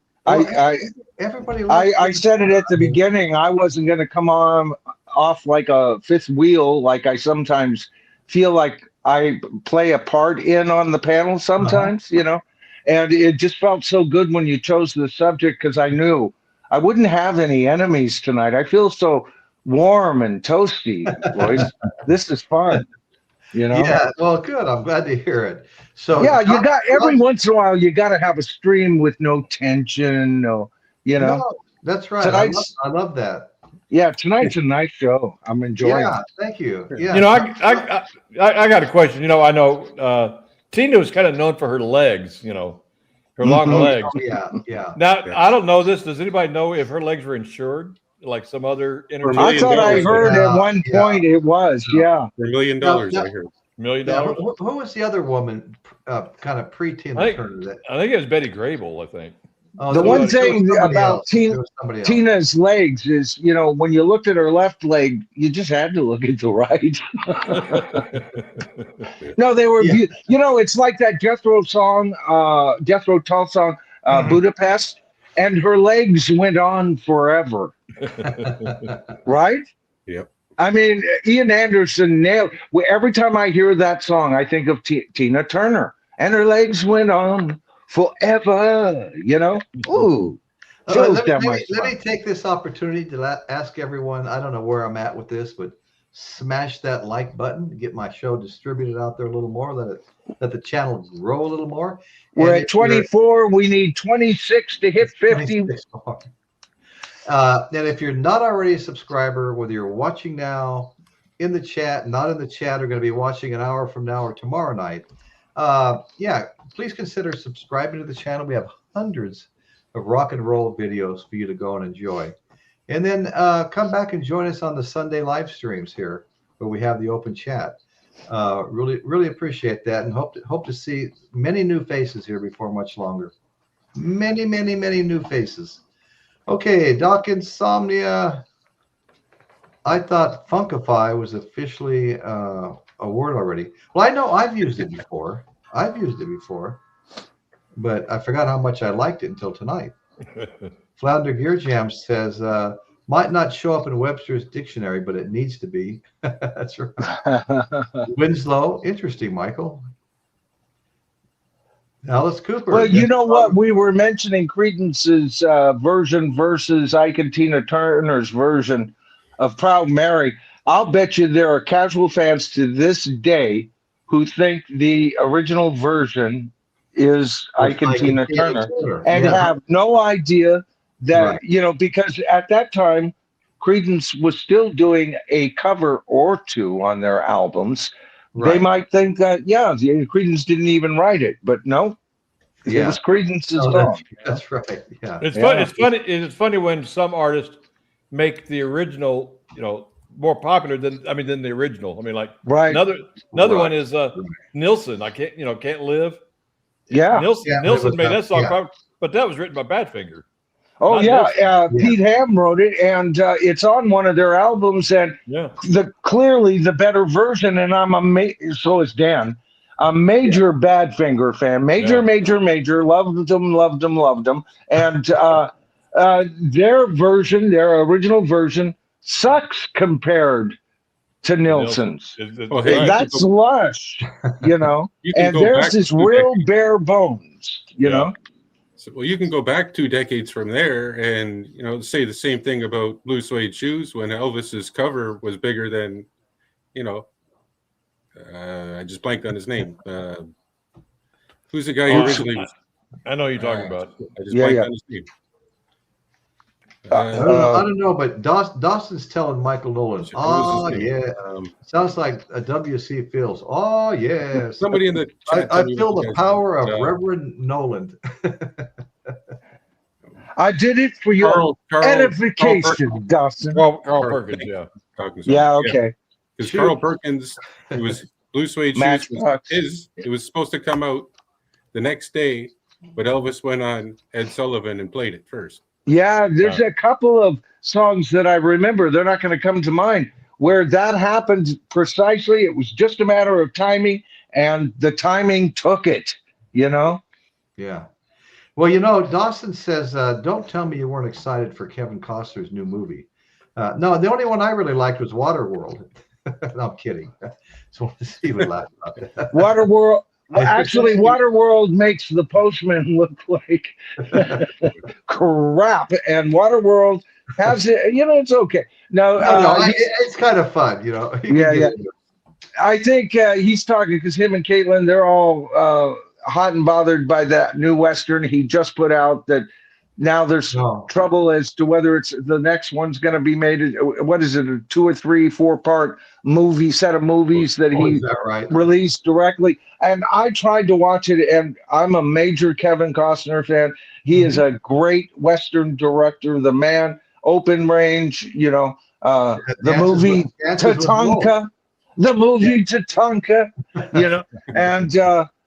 A: everybody.
B: I said it at the beginning. I wasn't going to come off like a fifth wheel, like I sometimes feel like I play a part in on the panel sometimes, and it just felt so good when you chose the subject, because I knew I wouldn't have any enemies tonight. I feel so warm and toasty, Royce. This is fun,
A: Yeah, well, good. I'm glad to hear it. So
B: yeah, you got every once in a while you got to have a stream with no tension, no.
A: That's right. I love that.
B: Yeah, tonight's a nice show. I'm enjoying it.
A: Thank you. Yeah.
C: I got a question. I know Tina was kind of known for her legs, her long legs.
A: Yeah.
C: Now, I don't know this. Does anybody know if her legs were insured, like some other
B: I thought I heard at one point it was. Yeah.
D: For $1 million, I heard.
C: $1 million?
A: Who was the other woman, kind of pre-Tina Turner?
C: I think it was Betty Grable, I think.
B: The one thing about Tina's legs is, when you looked at her left leg, you just had to look at the right. No, they were, it's like that Jethro Tull song, Budapest. and her legs went on forever. Right?
D: Yep.
B: I mean, Ian Anderson nailed. Every time I hear that song, I think of Tina Turner, and her legs went on forever. You know, ooh, chills down my
A: let me
B: spine.
A: take this opportunity to ask everyone. I don't know where I'm at with this, but smash that like button, get my show distributed out there a little more, let the channel grow a little more.
B: We're
A: And
B: at 24. We need 26 to hit 50.
A: 26 more. And if you're not already a subscriber, whether you're watching now in the chat, not in the chat, or going to be watching an hour from now or tomorrow night, please consider subscribing to the channel. We have hundreds of rock and roll videos for you to go and enjoy. And then come back and join us on the Sunday live streams here, where we have the open chat. Really appreciate that, and hope to see many new faces here before much longer. Many new faces. Okay, Doc Insomnia. I thought Funkify was officially a word already. Well, I know I've used it before. But I forgot how much I liked it until tonight. Flounder Gear Jam says, might not show up in Webster's dictionary, but it needs to be. That's right. Winslow, interesting, Michael. Alice Cooper.
B: Well, you know what? We were mentioning Creedence's version versus Ike and Tina Turner's version of Proud Mary. I'll bet you there are casual fans to this day who think the original version is Ike and Tina Turner and have no idea that, because at that time, Creedence was still doing a cover or two on their albums. Right. They might think that, Creedence didn't even write it, but no, it was Creedence's song.
A: That's right. Yeah.
C: It's funny when some artists make the original, more popular than the original. I mean, like another one is Nilsson. I can't live.
B: Yeah.
C: Nilsson made that song, but that was written by Badfinger.
B: Oh Pete Ham wrote it, and it's on one of their albums, and clearly the better version. And so is Dan, a major Badfinger fan, major, loved them, and their original version sucks compared to Nilsson's. That's lush, and theirs is real bare bones, know.
D: Well, you can go back 2 decades from there and, say the same thing about Blue Suede Shoes when Elvis's cover was bigger than, I just blanked on his name. Who's the guy who originally was?
C: I know who you're talking about.
D: I just blanked on his name.
A: I don't know, but Dawson's telling Michael Nolan, sounds like a W.C. Fields. Oh, yeah.
D: Somebody in the chat.
A: I feel the power of Reverend Nolan.
B: I did it for your edification, Dawson.
C: Carl Perkins,
B: okay.
D: Because Carl Perkins, it was Blue Suede Shoes. It was supposed to come out the next day, but Elvis went on Ed Sullivan and played it first.
B: Yeah, there's a couple of songs that I remember. They're not going to come to mind where that happened precisely. It was just a matter of timing, and the timing took it, Yeah.
A: Well, Dawson says, don't tell me you weren't excited for Kevin Costner's new movie. No, the only one I really liked was Waterworld. No, I'm kidding. Just wanted to see you would laugh about that.
B: Waterworld. Actually, Waterworld makes The Postman look like crap, and Waterworld has it. It's okay. No,
A: it's kind of fun,
B: I think he's talking because him and Caitlin, they're all hot and bothered by that new Western he just put out. That now there's trouble as to whether it's the next one's going to be made. What is it? A 2 or 3, 4-part set of movies that he released directly. And I tried to watch it, and I'm a major Kevin Costner fan. He is a great Western director. The man, Open Range, the movie Tatanka, and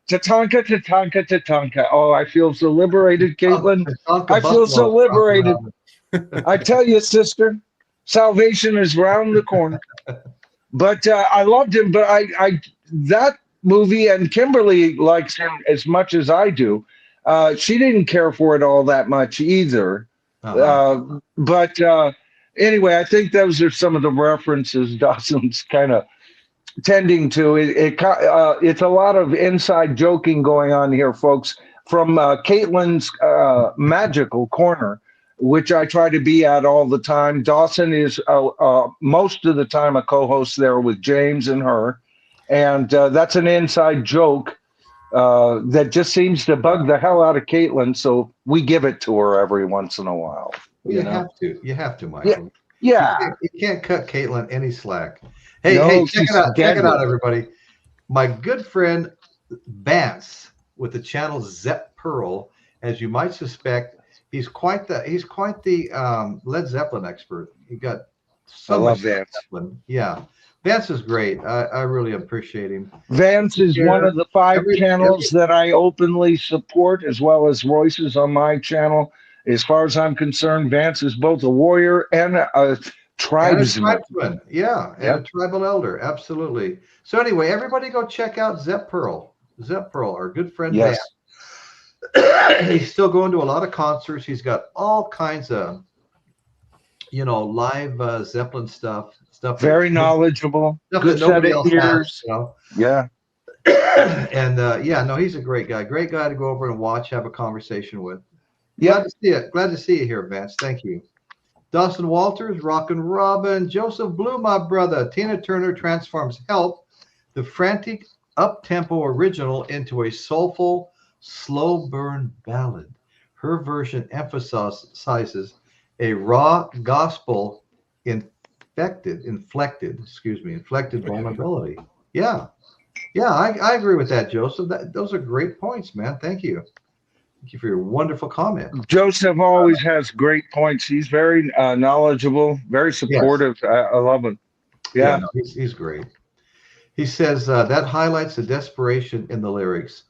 B: Tatanka. Oh, I feel so liberated, Caitlin. I feel so liberated. I tell you, sister, salvation is round the corner. But I loved him. But that movie, and Kimberly likes him as much as I do. She didn't care for it all that much either. But anyway, I think those are some of the references Dawson's kind of tending to. It's a lot of inside joking going on here, folks, from Caitlin's magical corner, which I try to be at all the time. Dawson is most of the time a co-host there with James and her, and that's an inside joke that just seems to bug the hell out of Caitlin, so we give it to her every once in a while.
A: You have to. You have to, Michael.
B: Yeah.
A: You can't cut Caitlin any slack. Hey,
B: No,
A: hey, check
B: she's
A: it out. Check it
B: deadly.
A: out, everybody. My good friend Vance with the channel Zep Pearl, as you might suspect, he's quite the Led Zeppelin expert. He got so
B: I love
A: much
B: Vance.
A: Zeppelin. Yeah. Vance is great. I really appreciate him.
B: Vance is one of the 5 channels that I openly support, as well as Royce's on my channel. As far as I'm concerned, Vance is both a warrior and a tribesman.
A: Yeah, and a tribal elder. Absolutely. So anyway, everybody go check out Zep Pearl. Zep Pearl, our good friend
B: Yes.
A: Vance. He's still going to a lot of concerts. He's got all kinds of, live Zeppelin stuff.
B: Very knowledgeable.
A: Stuff
B: Good
A: that nobody
B: set of
A: else
B: ears.
A: has,
B: Yeah.
A: And he's a great guy. Great guy to go over and watch, have a conversation with.
B: Yep.
A: Glad to see it. Glad to see you here, Vance. Thank you. Dawson Walters, Rockin' Robin, Joseph Blue, my brother. Tina Turner transforms Help, the frantic up-tempo original, into a soulful, slow burn ballad. Her version emphasizes a raw gospel inflected vulnerability. Yeah. Yeah, I agree with that, Joseph. Those are great points, man. Thank you. Thank you for your wonderful comment.
B: Joseph always has great points. He's very knowledgeable, very supportive. Yes. I love him. Yeah,
A: no, he's great. He says that highlights the desperation in the lyrics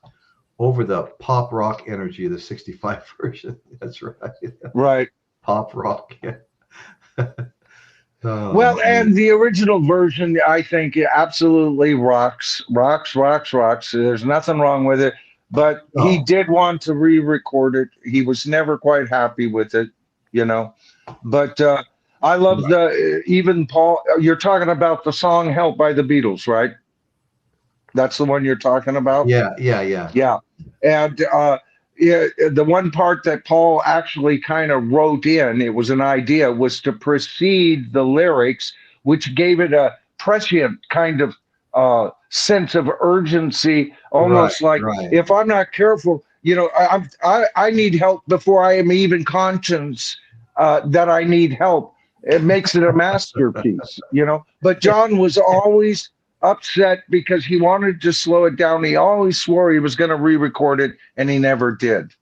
A: over the pop rock energy of the 65 version. That's right.
B: Right.
A: Pop rock. Yeah.
B: Well, and the original version, I think, absolutely rocks. There's nothing wrong with it. But he did want to re-record it. He was never quite happy with it, But I love even Paul. You're talking about the song "Help" by the Beatles, right? That's the one you're talking about.
A: Yeah.
B: And the one part that Paul actually kind of wrote in, it was an idea, was to precede the lyrics, which gave it a prescient kind of sense of urgency, almost if I'm not careful, I need help before I am even conscious that I need help. It makes it a masterpiece, But John was always upset because he wanted to slow it down. He always swore he was going to re-record it, and he never did.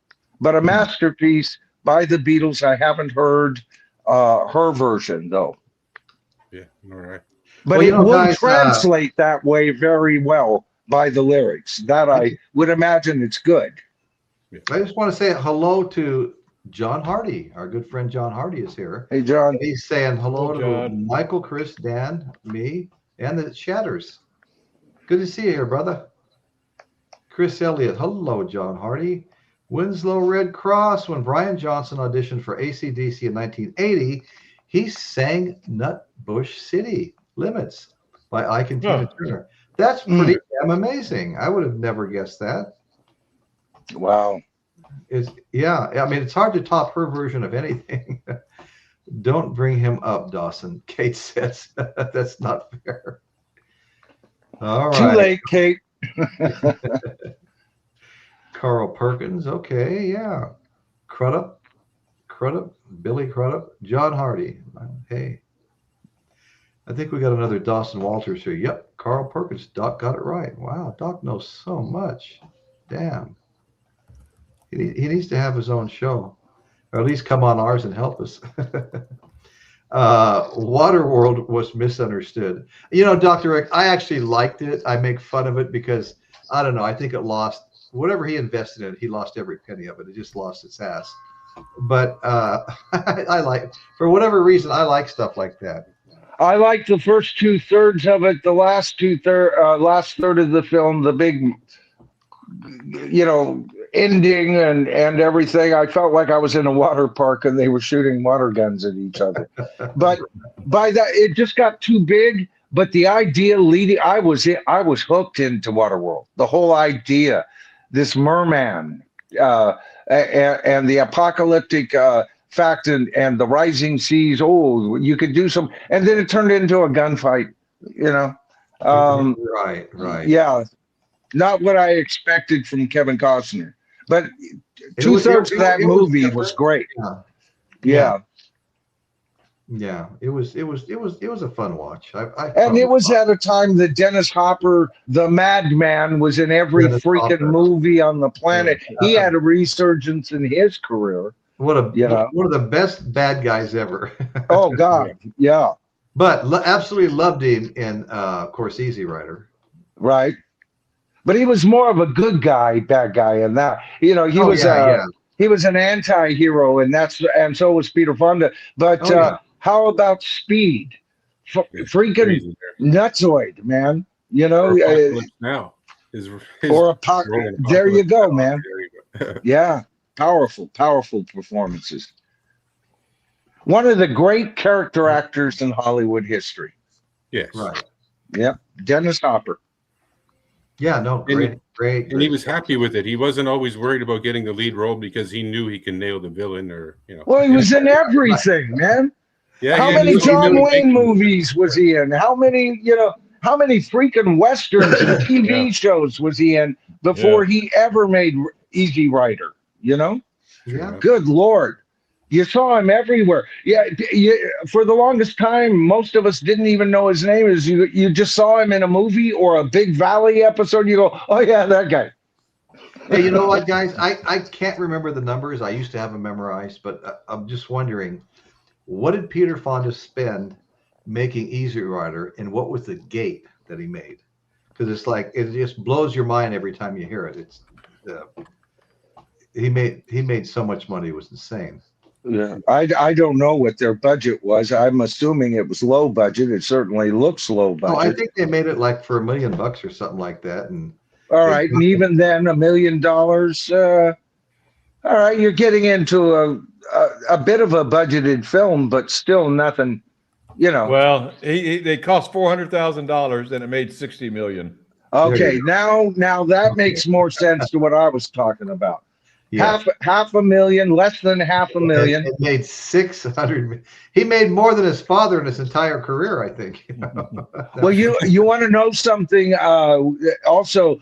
B: But a masterpiece by the Beatles. I haven't heard her version though.
D: Yeah, all right.
B: But it would translate that way very well by the lyrics. That I would imagine it's good.
A: I just want to say hello to John Hardy. Our good friend John Hardy is here.
B: Hey, John.
A: He's saying hello to
C: John.
A: Michael, Chris, Dan, me, and the Shatters. Good to see you here, brother. Chris Elliott. Hello, John Hardy. Winslow Red Cross. When Brian Johnson auditioned for AC/DC in 1980, he sang Nutbush City Limits by Ike and Tina Turner. That's pretty damn amazing. I would have never guessed that.
B: Wow.
A: I mean, it's hard to top her version of anything. Don't bring him up, Dawson. Kate says that's not fair. All right.
B: Too late, Kate.
A: Carl Perkins. Okay, yeah. Crudup, Billy Crudup, John Hardy. Hey. I think we got another Dawson Walters here. Yep, Carl Perkins. Doc got it right. Wow, Doc knows so much. Damn. He needs to have his own show, or at least come on ours and help us. Waterworld was misunderstood. Dr. Rick, I actually liked it. I make fun of it because, I don't know, I think it lost, whatever he invested in it, he lost every penny of it. It just lost its ass. But I like, for whatever reason, I like stuff like that.
B: I like the first 2/3 of it. The last third of the film, the big, ending and everything. I felt like I was in a water park and they were shooting water guns at each other. But by that, it just got too big. But the idea leading, I was hooked into Waterworld. The whole idea, this merman, and the apocalyptic fact and the rising seas. Oh, you could do some, and then it turned into a gunfight. You know,
A: Right.
B: yeah, not what I expected from Kevin Costner. But
A: It was-
B: 2/3 of that
A: it was
B: movie
A: different.
B: was great.
A: Yeah.
B: Yeah.
A: It was a fun watch.
B: And it was at a time that Dennis Hopper, the madman, was in every
A: Dennis
B: freaking
A: Hopper.
B: movie on the planet.
A: Yeah.
B: He had a resurgence in his career.
A: one of
B: Yeah.
A: one of the best bad guys ever.
B: Oh God, yeah,
A: But absolutely loved him in of course Easy Rider.
B: right. But he was more of a good guy, bad guy, and that he
A: Oh,
B: was
A: yeah.
B: he was an anti-hero, and so was Peter Fonda. But
A: Oh, yeah.
B: how about Speed? Freaking
D: Crazy there.
B: nutsoid, man. You know,
D: Or Apocalypse Now. His
B: or a
D: role in
B: there you
D: Apocalypse
B: go,
D: Now.
B: man.
D: There you go.
B: Yeah, powerful performances. One of the great character actors in Hollywood history.
D: Yes.
A: Right.
B: Yep, Dennis Hopper.
A: Yeah, no, great.
D: And he was happy with it. He wasn't always worried about getting the lead role because he knew he can nail the villain or, you know.
B: Well, he was in everything, man.
D: Yeah,
B: How
D: yeah,
B: many
D: he was
B: John
D: really
B: Wayne
D: big.
B: movies was he in? How many freaking westerns and TV shows was he in before he ever made Easy Rider? You know?
A: Yeah.
B: Good Lord. You saw him everywhere. Yeah, for the longest time, most of us didn't even know his name. You just saw him in a movie or a Big Valley episode. You go, oh yeah, that guy.
A: Hey, you know what, guys? I can't remember the numbers. I used to have them memorized, but I'm just wondering, what did Peter Fonda spend making Easy Rider, and what was the gate that he made? Because it's like it just blows your mind every time you hear it. It's he made so much money, it was insane.
B: Yeah, I don't know what their budget was. I'm assuming it was low budget. It certainly looks low
A: Oh, I
B: budget.
A: think they made it like for $1 million or something like that, and
B: All right, and even then, $1 million. All right, you're getting into a bit of a budgeted film, but still nothing. You know.
C: Well, they cost $400,000 and it made $60 million.
B: Okay, now that makes more sense to what I was talking about.
A: yeah.
B: Half a million, less than half a million.
A: It made 600. He made more than his father in his entire career, I think.
B: Well, you want to know something? Also,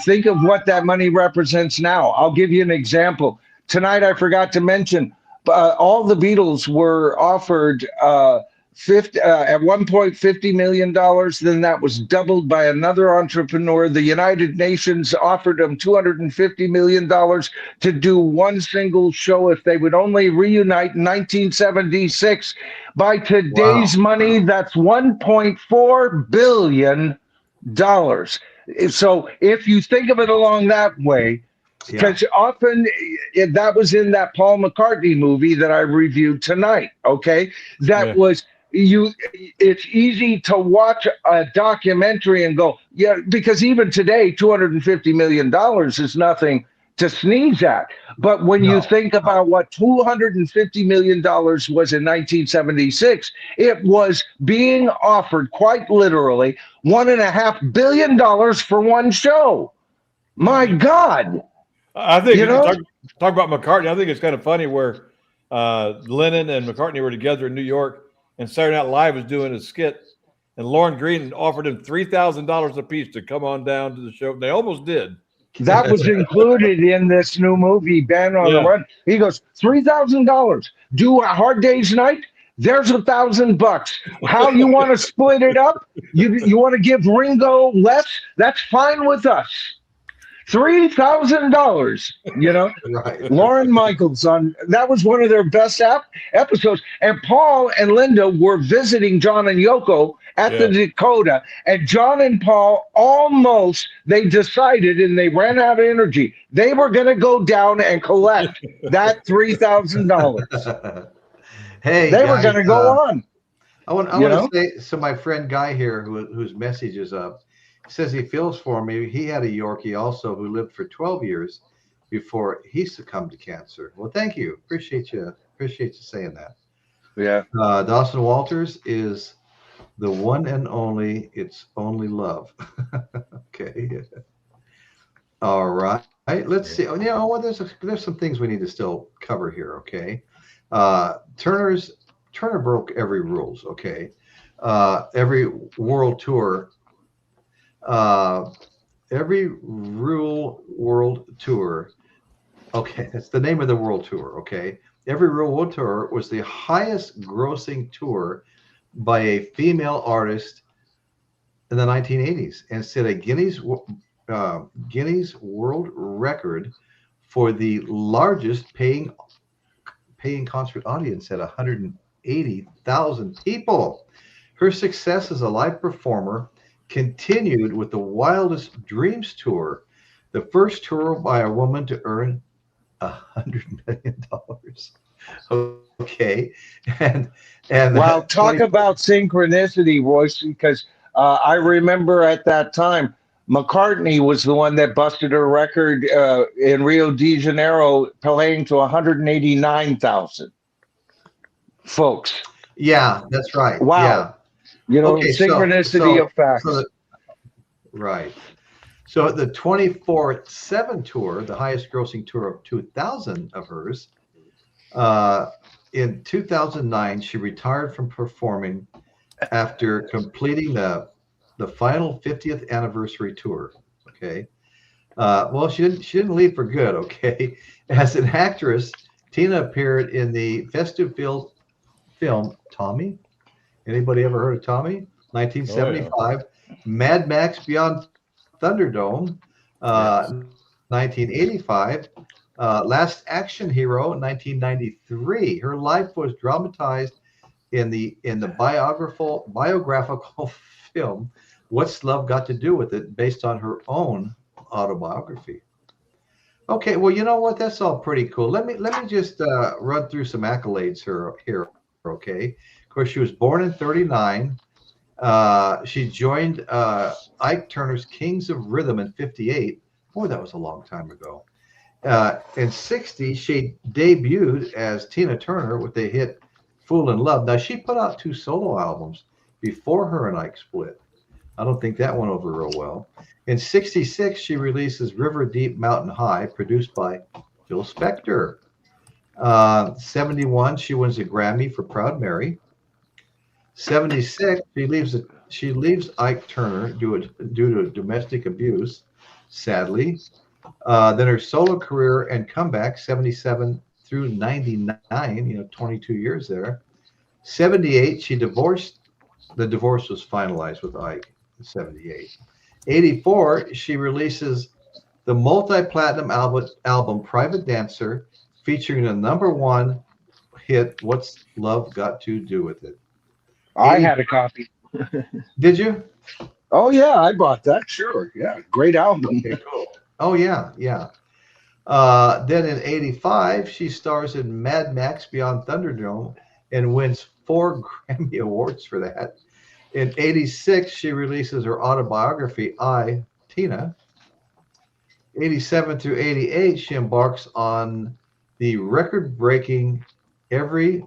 B: think of what that money represents now. I'll give you an example. Tonight, I forgot to mention, all the Beatles were offered at one point $50 million. Then that was doubled by another entrepreneur. The United Nations offered them $250 million to do one single show if they would only reunite in 1976. By today's money, that's $1.4 billion. So if you think of it along that way, because often that was in that Paul McCartney movie that I reviewed tonight. Okay, that was it's easy to watch a documentary and go, yeah, because even today, $250 million is nothing to sneeze at. But when you think about what $250 million was in 1976, it was being offered quite literally $1.5 billion for one show. My God.
C: I think,
B: You know?
C: talk about McCartney. I think it's kind of funny where Lennon and McCartney were together in New York, and Saturday Night Live was doing a skit, and Lauren Green offered him $3,000 a piece to come on down to the show. They almost did.
B: That was included in this new movie, Ben on the Run. He goes, $3,000. Do a Hard Day's Night? There's $1,000. How you want to split it up? You want to give Ringo less? That's fine with us. $3,000. You know,
A: Right.
B: Lauren Michaels that was one of their best episodes. And Paul and Linda were visiting John and Yoko at the Dakota, and John and Paul they decided, and they ran out of energy. They were going to go down and collect that $3,000.
A: Hey,
B: They were
A: guys,
B: going to go on.
A: I want to say, so my friend Guy here, whose message is up, says he feels for me. He had a Yorkie also who lived for 12 years, before he succumbed to cancer. Well, thank you. Appreciate you. Appreciate you saying that.
B: Yeah.
A: Dawson Walters is the one and only. It's only love. Okay. All right. Let's see. Oh, yeah. Well, there's some things we need to still cover here. Okay. Turner broke every rules. Okay. Every world tour. Every world tour. Okay, that's the name of the world tour. Okay. Every real world tour was the highest grossing tour by a female artist in the 1980s and set a Guinness World Record for the largest paying concert audience at 180,000 people. Her success as a live performer continued with the Wildest Dreams tour, the first tour by a woman to earn $100 million. Okay, and
B: Well, talk about synchronicity, Royce, because I remember at that time McCartney was the one that busted her record in Rio de Janeiro, playing to 189,000 folks.
A: Yeah, that's right.
B: Wow.
A: Yeah.
B: You know,
A: Okay,
B: synchronicity of facts.
A: Right. So the 24/7 tour, the highest grossing tour of 2000 of hers, in 2009, she retired from performing after completing the final 50th anniversary tour. Okay. Well, she didn't leave for good. Okay. As an actress, Tina appeared in the festive film Tommy. Anybody ever heard of Tommy? 1975.
C: Oh, yeah.
A: Mad Max Beyond Thunderdome,
C: Yes.
A: 1985. Last Action Hero, 1993. Her life was dramatized in the biographical film What's Love Got to Do with It, based on her own autobiography. Okay, well, you know what? That's all pretty cool. Let me just run through some accolades here. Okay, of course, she was born in 39. She joined Ike Turner's Kings of Rhythm in 58. Boy, that was a long time ago. In 60, she debuted as Tina Turner with the hit Fool in Love. Now, she put out 2 solo albums before her and Ike split. I don't think that went over real well. In 66, she releases River Deep Mountain High, produced by Phil Spector. 71, she wins a Grammy for Proud Mary. 76, she leaves Ike Turner due to domestic abuse, sadly. Then her solo career and comeback, 77 through 99, 22 years there. 78, she divorced. The divorce was finalized with Ike in 78. 84, she releases the multi-platinum album Private Dancer, featuring the #1 hit, What's Love Got to Do with It?
B: I had a copy.
A: Did you?
B: Oh, yeah, I bought that. Sure. Yeah, great album.
A: Okay, cool. Oh, yeah, yeah. Then in 85, she stars in Mad Max Beyond Thunderdome and wins 4 Grammy Awards for that. In 86, she releases her autobiography, I, Tina. 87 through 88, she embarks on the record-breaking Every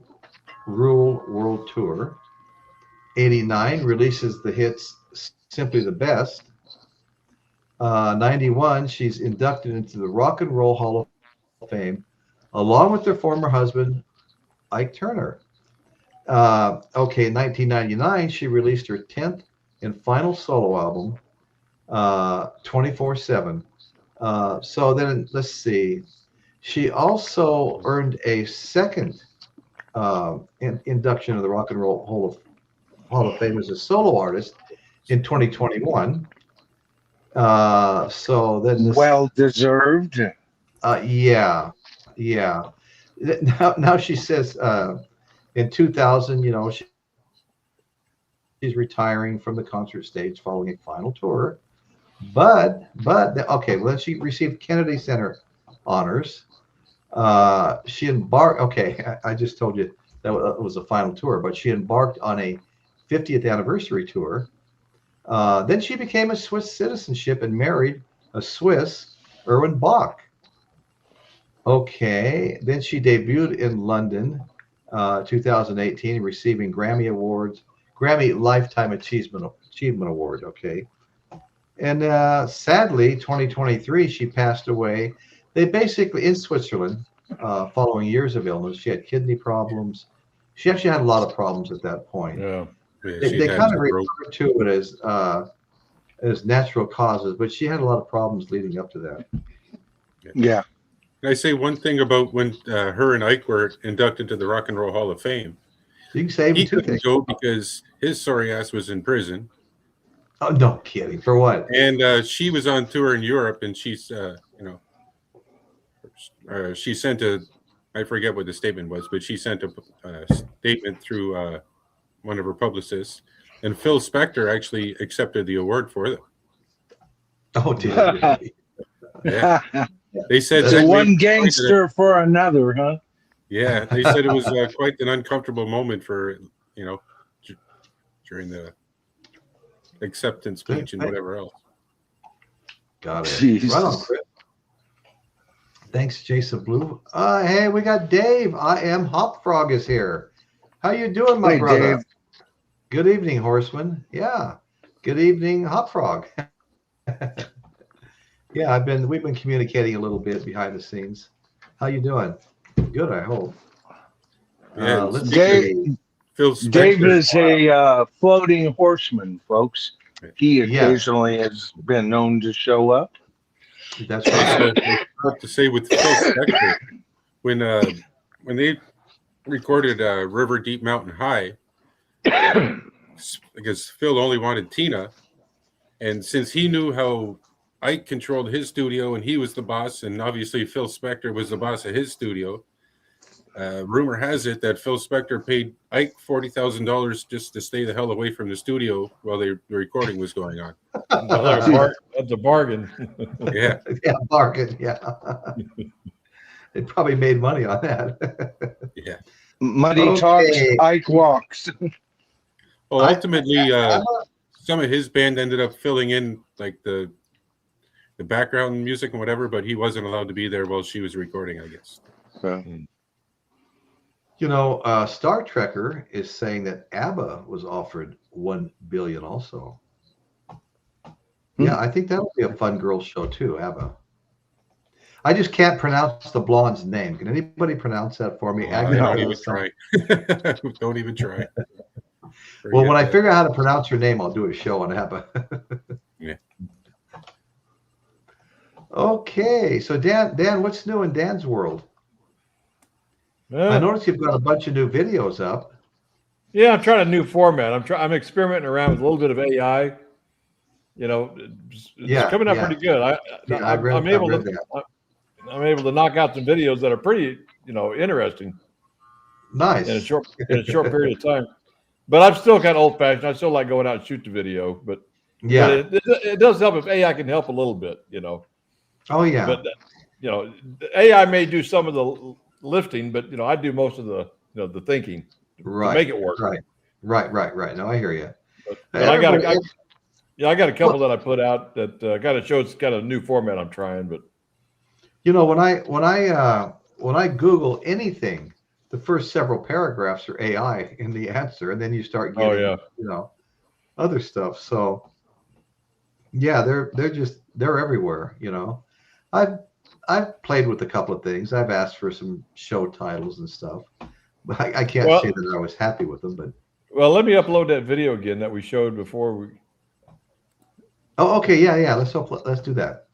A: Rule World Tour. 89, releases the hits Simply the Best. 91, she's inducted into the Rock and Roll Hall of Fame, along with her former husband, Ike Turner. 1999, she released her 10th and final solo album, 24/7. So then, let's see. She also earned a second induction of the Rock and Roll Hall of Fame as a solo artist in 2021. So then
B: Well deserved.
A: Yeah. Now she says in 2000, she's retiring from the concert stage following a final tour. But okay, well, she received Kennedy Center honors. She embarked. Okay, I just told you that was a final tour, but she embarked on a 50th anniversary tour. Then she became a Swiss citizenship and married a Swiss, Erwin Bach. Okay. Then she debuted in London, 2018, receiving Grammy Awards, Grammy Lifetime Achievement Award. Okay. And sadly, 2023, she passed away. They basically, in Switzerland, following years of illness, she had kidney problems. She actually had a lot of problems at that point.
C: Yeah.
D: Yeah,
A: They,
D: she
A: they
D: had
A: kind of
D: some
A: refer
D: growth.
A: to it as natural causes, but she had a lot of problems leading up to that.
B: Yeah.
D: Can I say one thing about when her and Ike were inducted to the Rock and Roll Hall of Fame?
A: You can say
D: He
A: even two
D: couldn't
A: things.
D: go because his sorry ass was in prison,
A: Oh, no kidding. For what?
D: and she was on tour in Europe, and she's she sent I forget what the statement was, but she sent a statement through one of her publicists, and Phil Spector actually accepted the award for them.
A: Oh, dear.
D: Yeah, they said
A: So
D: that
B: One
D: made-
B: gangster for another, huh?
D: Yeah, they said it was quite an uncomfortable moment for during the acceptance speech and whatever else.
A: Got it.
B: Jesus.
A: Right on, Chris. Thanks, Jason Blue. Hey, we got Dave. I am Hop Frog is here. How you doing, my
B: Hey,
A: brother?
B: Dave.
A: Good evening, Horseman. Yeah. Good evening, Hop Frog. Yeah, we've been communicating a little bit behind the scenes. How you doing? Good, I hope.
D: Yeah,
A: Let's
B: Dave-
A: see.
D: Phil Spector,
B: Dave is a floating horseman, folks. He
A: Yeah.
B: occasionally has been known to show up.
A: That's right.
D: I have to say with Phil Spector, when they recorded River Deep Mountain High, because Phil only wanted Tina, and since he knew how Ike controlled his studio and he was the boss, and obviously Phil Spector was the boss of his studio, rumor has it that Phil Spector paid Ike $40,000 just to stay the hell away from the studio while the recording was going on.
C: That's a bargain.
D: Yeah,
A: Yeah, bargain. Yeah. They probably made money on that.
D: yeah.
B: Muddy
A: Okay.
B: talks, Ike walks.
D: Well, ultimately, some of his band ended up filling in like the background music and whatever, but he wasn't allowed to be there while she was recording, I guess.
B: So,
A: You know, Star Trekker is saying that ABBA was offered $1 billion also. Yeah, I think that'll be a fun girls show too, ABBA. I just can't pronounce the blonde's name. Can anybody pronounce that for me?
D: Don't
A: Agneta
D: even
A: or something?
D: try. Don't even try.
A: Well, when I
D: Forget
A: figure out how to pronounce her name, I'll do a show on ABBA.
D: Yeah.
A: Okay, so Dan, what's new in Dan's world? I noticed you've got a bunch of new videos up.
C: Yeah, I'm trying a new format. I'm experimenting around with a little bit of AI. You know, it's
A: Yeah,
C: coming out
A: yeah.
C: pretty good. I'm able to knock out some videos that are pretty, interesting
A: Nice.
C: in a short period of time. But I'm still kind of old fashioned. I still like going out and shoot the video, but
A: Yeah.
C: but it does help if AI can help a little bit,
A: Oh yeah.
C: But the AI may do some of the lifting, but I do most of the the thinking
A: Right.
C: to make it work.
A: Right. No, I hear you.
C: But I got a couple that I put out that kind of shows kind of a new format I'm trying. But
A: When I Google anything, the first several paragraphs are AI in the answer, and then you start getting other stuff. So yeah, they're everywhere. I've played with a couple of things. I've asked for some show titles and stuff, but I can't say that I was happy with them. But
C: let me upload that video again that we showed before we.
A: oh, okay, yeah. Let's do that.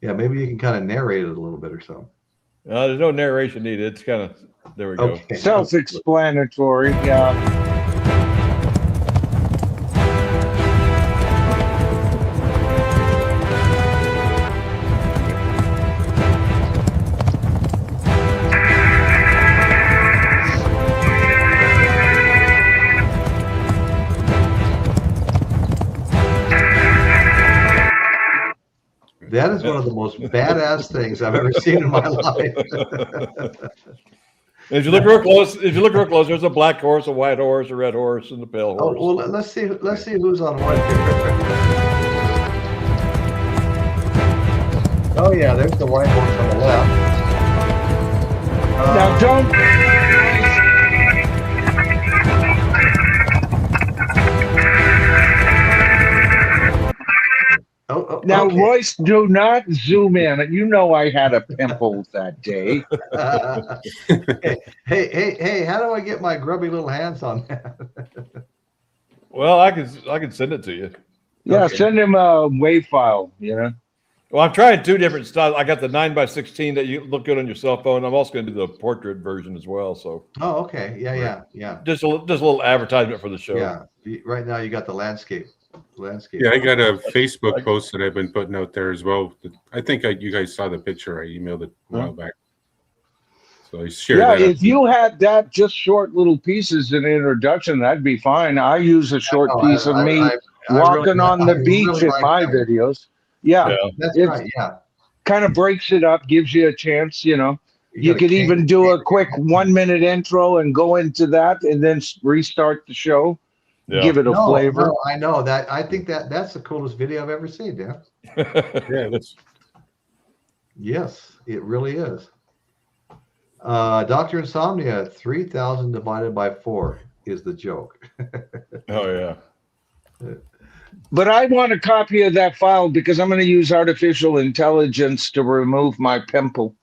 A: Yeah, maybe you can kind of narrate it a little bit or so.
C: There's no narration needed. It's kind of there we go.
A: Okay.
B: self-explanatory. Yeah.
A: That is one of the most badass things I've ever seen in my life.
C: If you look real close, there's a black horse, a white horse, a red horse, and a pale
A: Oh,
C: horse.
A: well, let's see who's on one here. Oh yeah, there's the white horse on the left.
B: Now don't. Now,
A: Okay.
B: Royce, do not zoom in. You know I had a pimple that day.
A: Hey, how do I get my grubby little hands on that?
C: Well, I can send it to you.
B: Yeah,
A: Okay.
B: send him a WAV file, you know.
C: Well, I'm trying two different styles. I got the 9x16 that you look good on your cell phone. I'm also going to do the portrait version as well. So
A: Oh, okay. Yeah.
C: just a little advertisement for the show.
A: Yeah. Right now you got the landscape.
D: Yeah, I got a Facebook post that I've been putting out there as well. I think you guys saw the picture. I emailed it a while back. So I shared
B: Yeah,
D: that.
B: if you had that just short little pieces in introduction, that'd be fine. I use a short piece of me walking on the beach in my videos. Yeah,
A: That's
B: it's
A: right. Yeah.
B: kind of breaks it up, gives you a chance, you know. You
A: got a
B: could
A: cane-
B: even do a quick 1 minute intro and go into that and then restart the show.
C: Yeah.
B: Give it a flavor.
A: No, I know that. I think that's the coolest video I've ever seen, Dan.
D: Yeah, that's
A: Yes, it really is. Dr. Insomnia, 3,000 divided by 4 is the joke.
C: Oh yeah.
B: But I want a copy of that file because I'm going to use artificial intelligence to remove my pimple.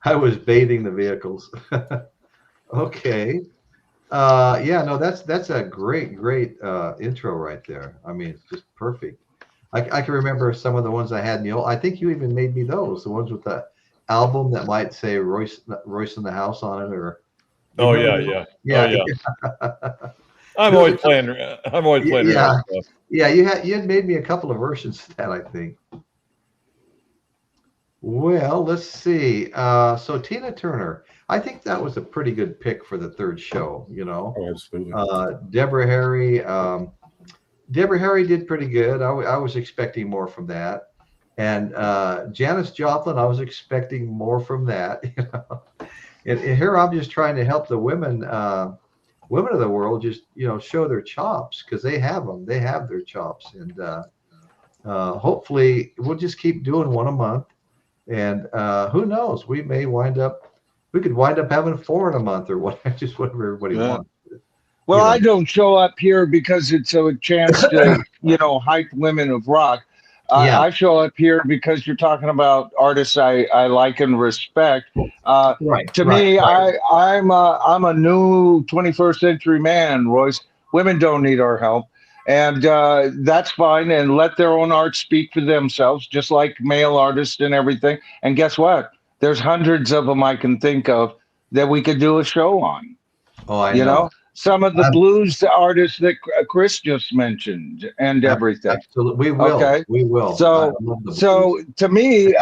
A: I was bathing the vehicles. Okay. Yeah, no, that's a great intro right there. I mean, it's just perfect. I can remember some of the ones I had in the old. I think you even made me those, the ones with the album that might say Royce in the House on it, or.
C: Oh
A: Remember
C: yeah,
A: those?
C: yeah.
A: Yeah.
C: Oh, yeah. I'm always playing
A: Yeah.
C: around with stuff.
A: Yeah, you had made me a couple of versions of that, I think. Well, let's see. So Tina Turner, I think that was a pretty good pick for the third show, you know.
D: oh, absolutely.
A: Deborah Harry. Deborah Harry did pretty good. I was expecting more from that. And Janis Joplin, I was expecting more from that. You know? And here I'm just trying to help the women of the world just, you know, show their chops, because they have them. They have their chops. And hopefully we'll just keep doing one a month. And who knows? We could wind up having 4 in a month, or what, just whatever everybody wants.
B: Well,
A: You know.
B: I don't show up here because it's a chance to, you know, hype women of rock.
A: Yeah.
B: I show up here because you're talking about artists I like and respect.
A: Right.
B: To
A: right,
B: me,
A: right.
B: I'm a new 21st century man, Royce. Women don't need our help. And that's fine. And let their own art speak for themselves, just like male artists and everything. And guess what? There's hundreds of them I can think of that we could do a show on.
A: Oh, I
B: You
A: know.
B: know, some of the blues artists that Chris just mentioned and everything.
A: Absolutely. We will.
B: Okay.
A: We will.
B: So-
A: I love the
B: So
A: blues.
B: to me,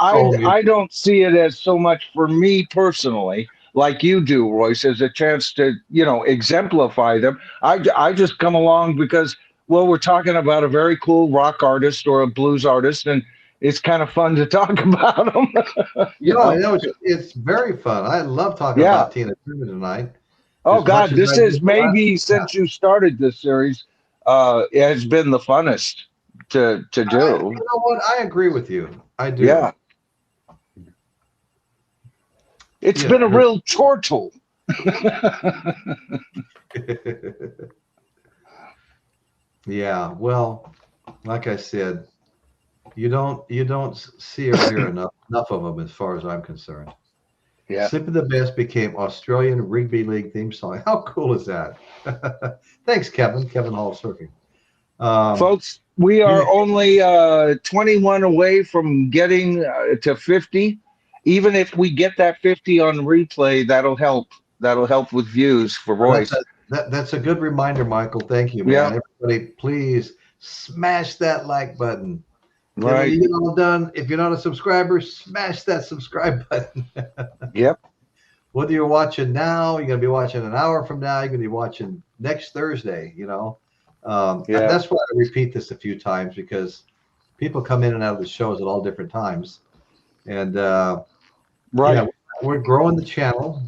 A: Oh,
B: I don't see it as so much for me personally, like you do, Royce, as a chance to, you know, exemplify them. I just come along because, well, we're talking about a very cool rock artist or a blues artist, and it's kind of fun to talk about them.
A: I know it's very fun. I love talking
B: Yeah.
A: about Tina Turner tonight.
B: Oh
A: As
B: God,
A: much as
B: this
A: I
B: is
A: do
B: maybe
A: last-
B: since you started this series, it has been the funnest to do.
A: You know what? I agree with you. I do.
B: Yeah. It's
A: Yeah.
B: been a real chortle.
A: Yeah. Well, like I said, you don't see or hear enough of them, as far as I'm concerned.
B: Yeah.
A: Simply the Best became Australian Rugby League theme song. How cool is that? Thanks, Kevin Hall Surfing.
B: Folks, we are
A: yeah.
B: only 21 away from getting to 50. Even if we get that 50 on replay, that'll help. That'll help with views for Royce.
A: That's a good reminder, Michael. Thank you, man.
B: Yeah.
A: Everybody, please smash that like button. And when
B: Right.
A: you get all done, if you're not a subscriber, smash that subscribe button.
B: Yep.
A: Whether you're watching now, you're going to be watching an hour from now, you're going to be watching next Thursday, you know.
B: Yeah.
A: That's why I repeat this a few times, because people come in and out of the shows at all different times. And
B: Right.
A: yeah, we're growing the channel,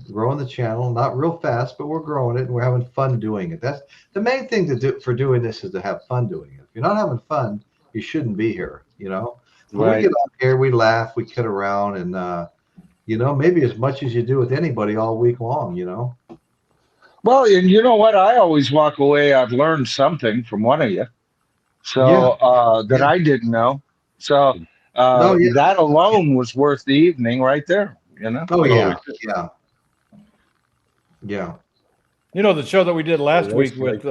A: not real fast, but we're growing it, and we're having fun doing it. That's the main thing for doing this, is to have fun doing it. If you're not having fun, you shouldn't be here, you know. We
B: Right.
A: get on here, we laugh, we kid around, and maybe as much as you do with anybody all week long.
B: Well, and you know what? I always walk away. I've learned something from one of you,
A: Yeah.
B: so that I didn't know. So
A: No, yeah.
B: that alone was worth the evening right there. You know.
A: Oh,
D: Oh,
A: yeah. Yeah. Yeah.
C: You know, the show that we did last
D: Yeah,
C: week
D: that's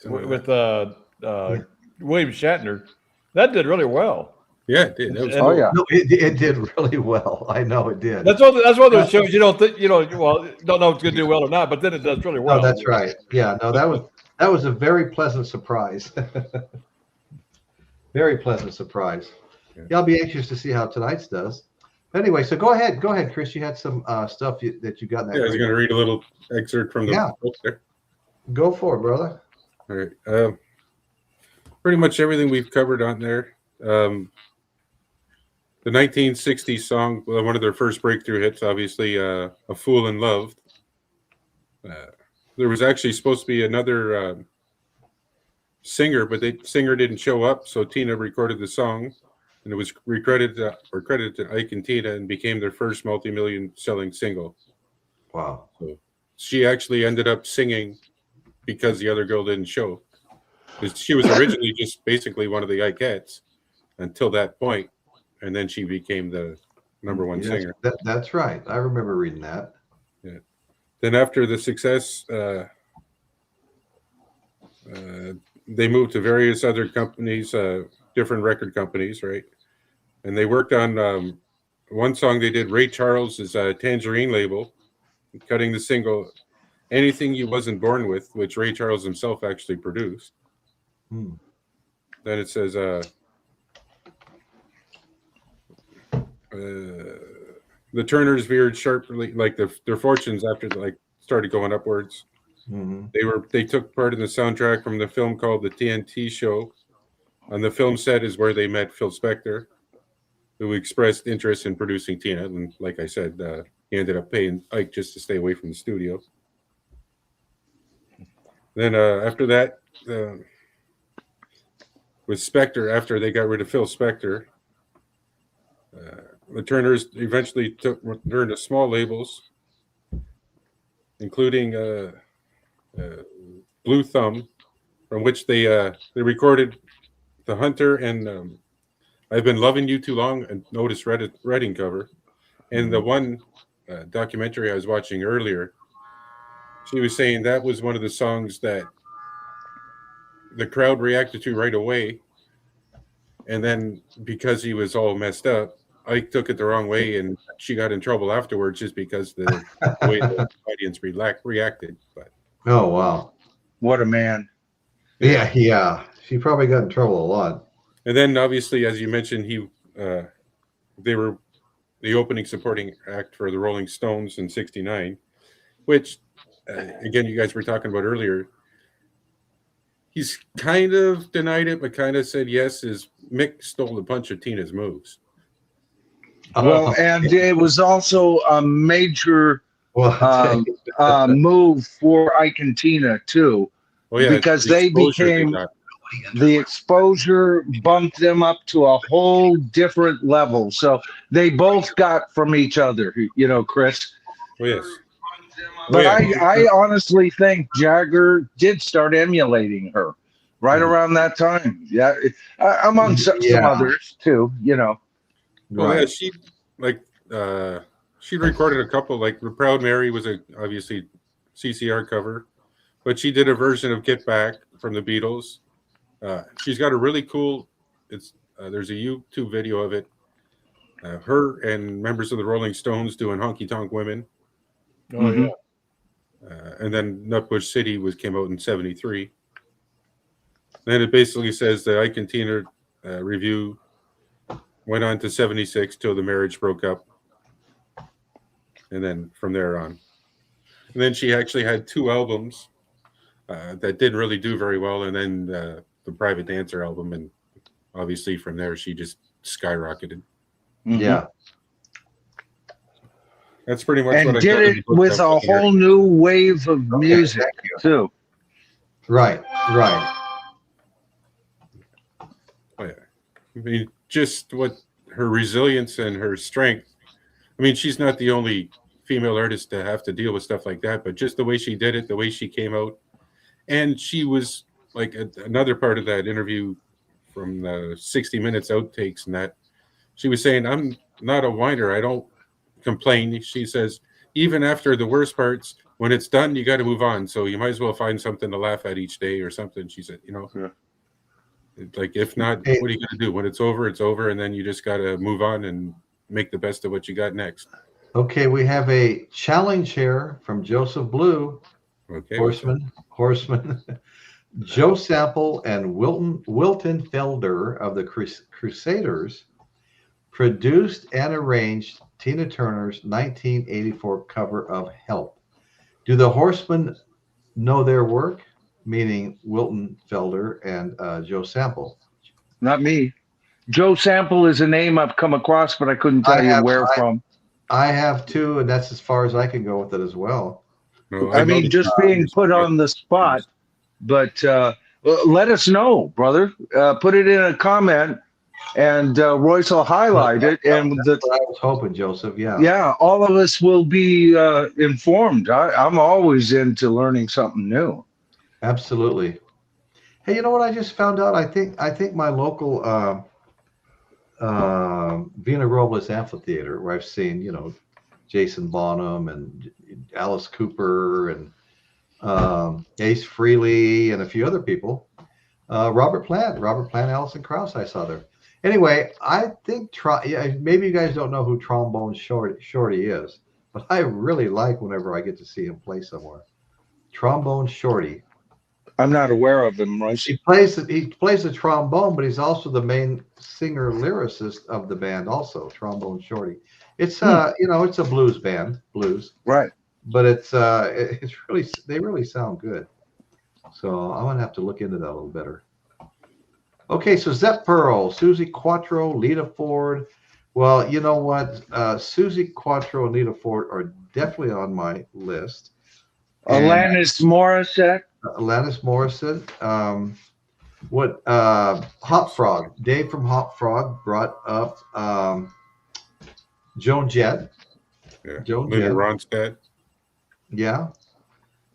C: with
A: Yeah.
C: William Shatner, that did really well.
D: Yeah, it did. That was
C: And-
B: Oh yeah.
A: No, it did really well. I know it did.
C: That's one of those shows you don't think, well, don't know if it's going to do well or not, but then it does really well.
A: No, that's right. Yeah, no, that was a very pleasant surprise. Very pleasant surprise. Yeah, I'll be anxious to see how tonight's does. Anyway, so go ahead, Chris. You had some stuff that you got in that.
D: Yeah, I was going to read a little excerpt from the
A: Yeah.
D: book there.
A: Go for it, brother.
D: All right. Pretty much everything we've covered on there. The 1960s song, one of their first breakthrough hits, obviously, "A Fool in Love." There was actually supposed to be another singer, but the singer didn't show up, so Tina recorded the song, and it was credited to Ike and Tina, and became their first multi-million selling single.
A: Wow.
D: So she actually ended up singing because the other girl didn't show. Because she was originally just basically one of the Ikettes until that point, and then she became the number one
A: Yes,
D: singer.
A: that's right. I remember reading that.
D: Yeah. Then after the success, they moved to various other companies, different record companies, right? And they worked on one song they did, Ray Charles' Tangerine label, cutting the single "Anything You Wasn't Born With," which Ray Charles himself actually produced.
A: Hmm.
D: Then it says, the Turners veered sharply, like their fortunes after started going upwards.
A: Mhm.
D: They took part in the soundtrack from the film called The TNT Show. On the film set is where they met Phil Spector, who expressed interest in producing Tina. And like I said, he ended up paying Ike just to stay away from the studio. Then after that, with Spector, after they got rid of Phil Spector, the Turners eventually turned to small labels, including Blue Thumb, from which they recorded The Hunter and I've Been Loving You Too Long, and Otis Redding cover. And the one documentary I was watching earlier, she was saying that was one of the songs that the crowd reacted to right away. And then because he was all messed up, Ike took it the wrong way, and she got in trouble afterwards just because the way the audience reacted. But
A: Oh, wow.
B: What a man.
A: Yeah, yeah. She probably got in trouble a lot.
D: and then obviously, as you mentioned, they were the opening supporting act for the Rolling Stones in '69, which again you guys were talking about earlier. He's kind of denied it, but kind of said yes. Is Mick stole a bunch of Tina's moves?
B: Well, and it was also a major
A: well,
B: move for Ike and Tina too,
D: Oh yeah,
B: because
D: the
B: they
D: exposure
B: became
D: got.
B: the exposure bumped them up to a whole different level. So they both got from each other, Chris.
D: Oh yes,
B: But
D: Oh, yeah.
B: I honestly think Jagger did start emulating her right around that time. Yeah, among some
A: Yeah.
B: others too.
D: Well, yeah,
A: right.
D: she recorded a couple. Like the Proud Mary was obviously CCR cover, but she did a version of Get Back from the Beatles. She's got a really cool. There's a YouTube video of it. Her and members of the Rolling Stones doing Honky Tonk Women,
C: Oh,
B: Mhm.
C: yeah.
D: and then Nutbush City came out in '73. Then it basically says the Ike and Tina review went on to '76 till the marriage broke up, and then from there on. And then she actually had 2 albums that didn't really do very well, and then the Private Dancer album, and obviously from there she just skyrocketed.
A: Yeah.
D: That's pretty much
B: And
D: what I
B: did
D: got in the
B: it
D: book
B: with
D: down
B: a
D: here.
B: whole new wave of
A: Okay,
B: music
A: thank you.
B: too.
A: Right. Right.
D: Oh, yeah. I mean, just what her resilience and her strength. I mean, she's not the only female artist to have to deal with stuff like that, but just the way she did it, the way she came out. And she was like another part of that interview from the 60 Minutes outtakes, and that she was saying, I'm not a whiner. I don't complain. She says, even after the worst parts, when it's done, you got to move on. So you might as well find something to laugh at each day or something. She said, like, if not, what are you going to do? When it's over, and then you just got to move on and make the best of what you got next.
A: Okay, we have a challenge here from Joseph Blue.
D: Okay.
A: Horseman. Joe Sample and Wilton Felder of the Crusaders produced and arranged Tina Turner's 1984 cover of Help. Do the Horsemen know their work? Meaning Wilton Felder and Joe Sample.
B: Not me. Joe Sample is a name I've come across, but I couldn't tell you where from.
A: I have too, and that's as far as I can go with it as well.
D: No,
B: I mean, just being put on the spot, but let us know, brother. Put it in a comment, and Royce will highlight it. And
A: That's what I was hoping, Joseph. Yeah.
B: Yeah, all of us will be informed. I'm always into learning something new.
A: Absolutely. Hey, you know what I just found out? I think my local Vina Robles Amphitheater, where I've seen, Jason Bonham and Alice Cooper and Ace Frehley and a few other people. Robert Plant, Alison Krauss, I saw there. Anyway, I think maybe you guys don't know who Trombone Shorty is, but I really like whenever I get to see him play somewhere. Trombone Shorty.
B: I'm not aware of him, Royce.
A: He plays the trombone, but he's also the main singer lyricist of the band. Also, Trombone Shorty. It's it's a blues band,
B: Right.
A: but it's really, they really sound good. So I'm gonna have to look into that a little better. Okay, so Zep Pearl, Susie Quattro, Lita Ford. Well, you know what? Susie Quattro and Lita Ford are definitely on my list.
B: Alanis Morissette.
A: Alanis Morissette. Hop Frog. Dave from Hop Frog brought up Joan Jett.
D: Yeah.
A: Joan
D: Linda
A: Jett.
D: Ronstadt.
A: Yeah.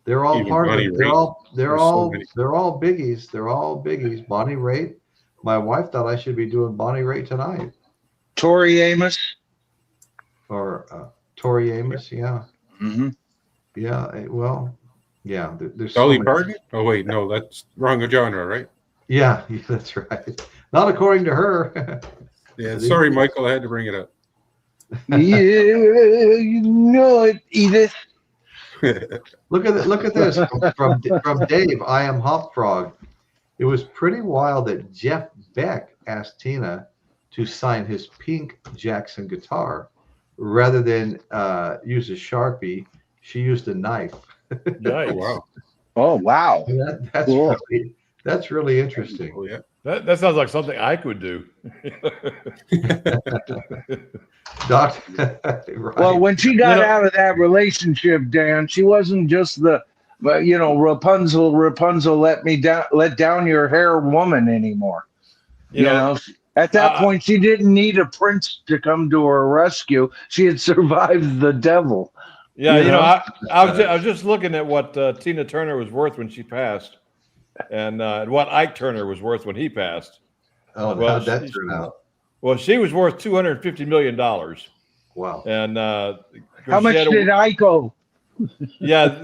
A: They're all
D: Even
A: part of
D: Bonnie
A: it.
D: Raitt.
A: They're all
D: There's so many.
A: they're all biggies. They're all biggies. Bonnie Raitt. My wife thought I should be doing Bonnie Raitt tonight.
B: Tori Amos.
A: Or Tori Amos, yeah.
B: Mm-hmm.
A: Yeah, well, yeah. There's
D: Dolly
A: so many-
D: Parton? Oh, wait, no, that's wrong genre, right?
A: Yeah, that's right. Not according to her.
D: Yeah, sorry, Michael, I had to bring it up.
B: Yeah, you know it, Edith.
A: Look at this from Dave. I am Hop Frog. It was pretty wild that Jeff Beck asked Tina to sign his pink Jackson guitar rather than use a Sharpie. She used a knife.
C: Nice.
D: Oh, wow.
B: Oh, wow. Cool.
A: That's really interesting.
D: Oh, yeah.
C: That sounds like something I could do.
A: Doc, right.
B: Well, when she got out of that relationship, Dan, she wasn't just the, Rapunzel, let down your hair woman anymore. You know, at that point, she didn't need a prince to come to her rescue. She had survived the devil.
C: Yeah, I was just looking at what Tina Turner was worth when she passed, and what Ike Turner was worth when he passed.
A: Oh,
C: well,
A: how'd that turn out?
C: Well, she was worth $250 million.
A: Wow.
C: And
B: how much did Ike owe?
C: Yeah.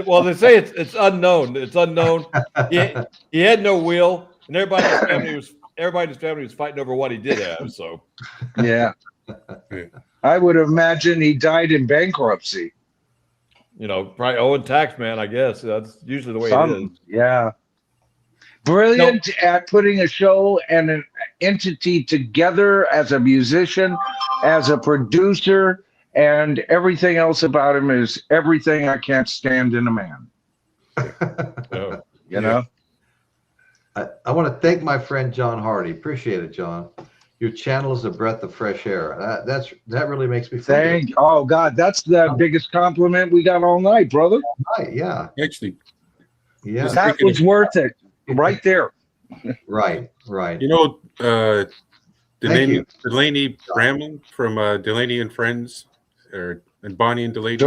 C: Well, they say it's unknown. It's unknown. He had no will, and everybody in his family was fighting over what he did have. So.
B: Yeah. I would imagine he died in bankruptcy.
C: Probably owing tax, man. I guess that's usually the way it is.
B: Yeah. Brilliant at putting a show and an entity together as a musician, as a producer, and everything else about him is everything I can't stand in a man.
C: Oh.
B: You know?
A: I want to thank my friend John Hardy. Appreciate it, John. Your channel is a breath of fresh air. That really makes me feel good.
B: Oh God, that's the biggest compliment we got all night, brother.
A: Right, yeah.
D: Actually,
A: Yeah.
B: That was worth it. Right there.
A: Right.
D: the
A: you.
D: Delaney Bramlin from Delaney and Friends, and Bonnie and Delaney.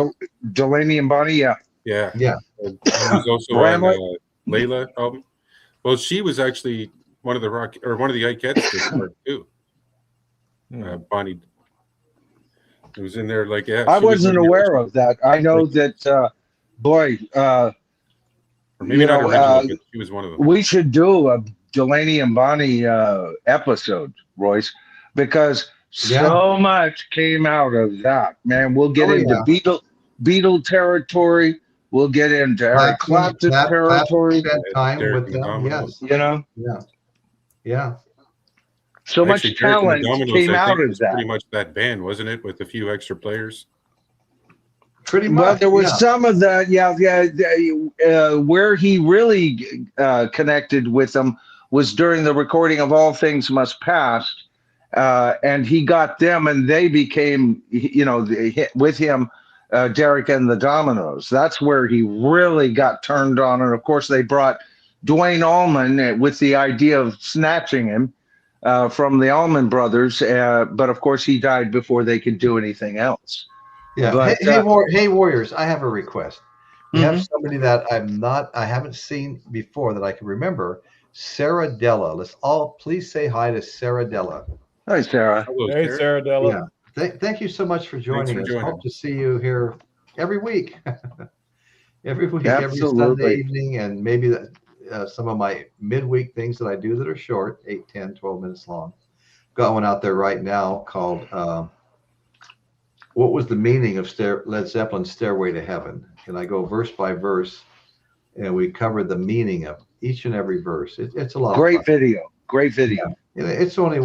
B: Delaney and Bonnie, yeah.
D: Yeah.
A: Yeah.
D: He was also
B: Bramlett.
D: on Layla album. Well, she was actually one of the Ikettes this part too. Bonnie. It was in there like, yeah.
B: I wasn't aware of that. I know that, boy,
D: or maybe not original, but she was one of them.
B: we should do a Delaney and Bonnie episode, Royce, because so much came out of that. Man, we'll get into Beatle territory. We'll get into Eric Clapton territory.
A: Spent time
D: Derek
A: with them.
D: Dominoes.
A: Yes.
B: You know,
A: Yeah.
B: so
D: Actually,
B: much
D: Derek and the
B: talent
D: Dominoes,
B: came
D: I
B: out
D: think,
B: of
D: was
B: that.
D: pretty much that band, wasn't it? With a few extra players.
A: Pretty much.
B: Well, there was some of that, where he really connected with them was during the recording of All Things Must Pass, and he got them, and they became, with him, Derek and the Dominoes. That's where he really got turned on, and of course they brought Dwayne Allman with the idea of snatching him from the Allman Brothers, but of course he died before they could do anything else.
A: Yeah.
B: But,
A: Hey, Warriors, I have a request. We have somebody that I haven't seen before that I can remember. Sarah Della. Let's all please say hi to Sarah Della.
B: Hi, Sarah.
D: Hello,
C: Hey,
D: Derek.
C: Sarah Della.
A: Yeah. Thank you so much for joining
D: for
A: us.
D: joining.
A: Hope to see you here every week. Every week,
B: Absolutely.
A: every Sunday evening, and maybe some of my midweek things that I do that are short, 8, 10, 12 minutes long. Got one out there right now called what was the meaning of Led Zeppelin's Stairway to Heaven? And I go verse by verse, and we cover the meaning of each and every verse. It's a lot
B: Great
A: of fun.
B: video. Great video.
A: It's only,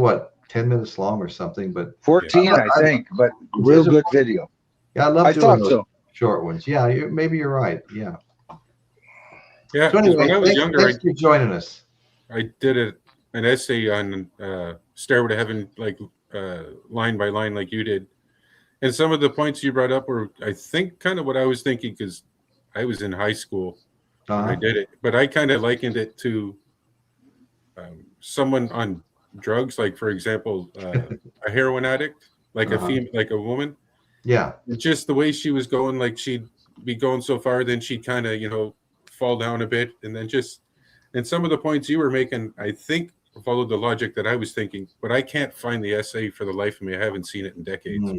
A: 10 minutes long or something, but
B: 14, I think, but real good video.
A: yeah, I love
B: I
A: doing
B: thought
A: those
B: so.
A: short ones. Yeah, maybe you're right. Yeah.
D: Yeah.
A: So anyway,
D: when I was younger,
A: thanks for joining us.
D: I did an essay on Stairway to Heaven, like line by line, like you did. And some of the points you brought up were, I think, kind of what I was thinking, because I was in high school when I did it. But I kind of likened it to someone on drugs, like, for example, a heroin addict, like like a woman.
A: Yeah.
D: Just the way she was going, like she'd be going so far, then she'd kind of, fall down a bit. And then and some of the points you were making, I think, followed the logic that I was thinking. But I can't find the essay for the life of me. I haven't seen it in decades.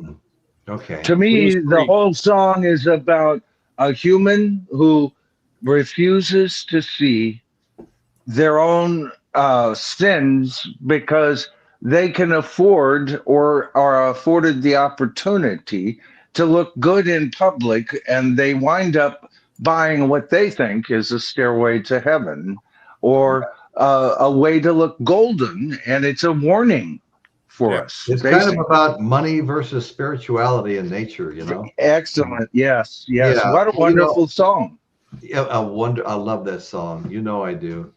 A: Okay.
B: To me, the whole song is about a human who refuses to see their own sins because they can afford or are afforded the opportunity to look good in public, and they wind up buying what they think is a stairway to heaven or a way to look golden, and it's a warning for us.
A: It's kind of about money versus spirituality and nature,
B: Excellent. Yes.
A: Yeah.
B: What a wonderful song.
A: Yeah, I love that song. I do.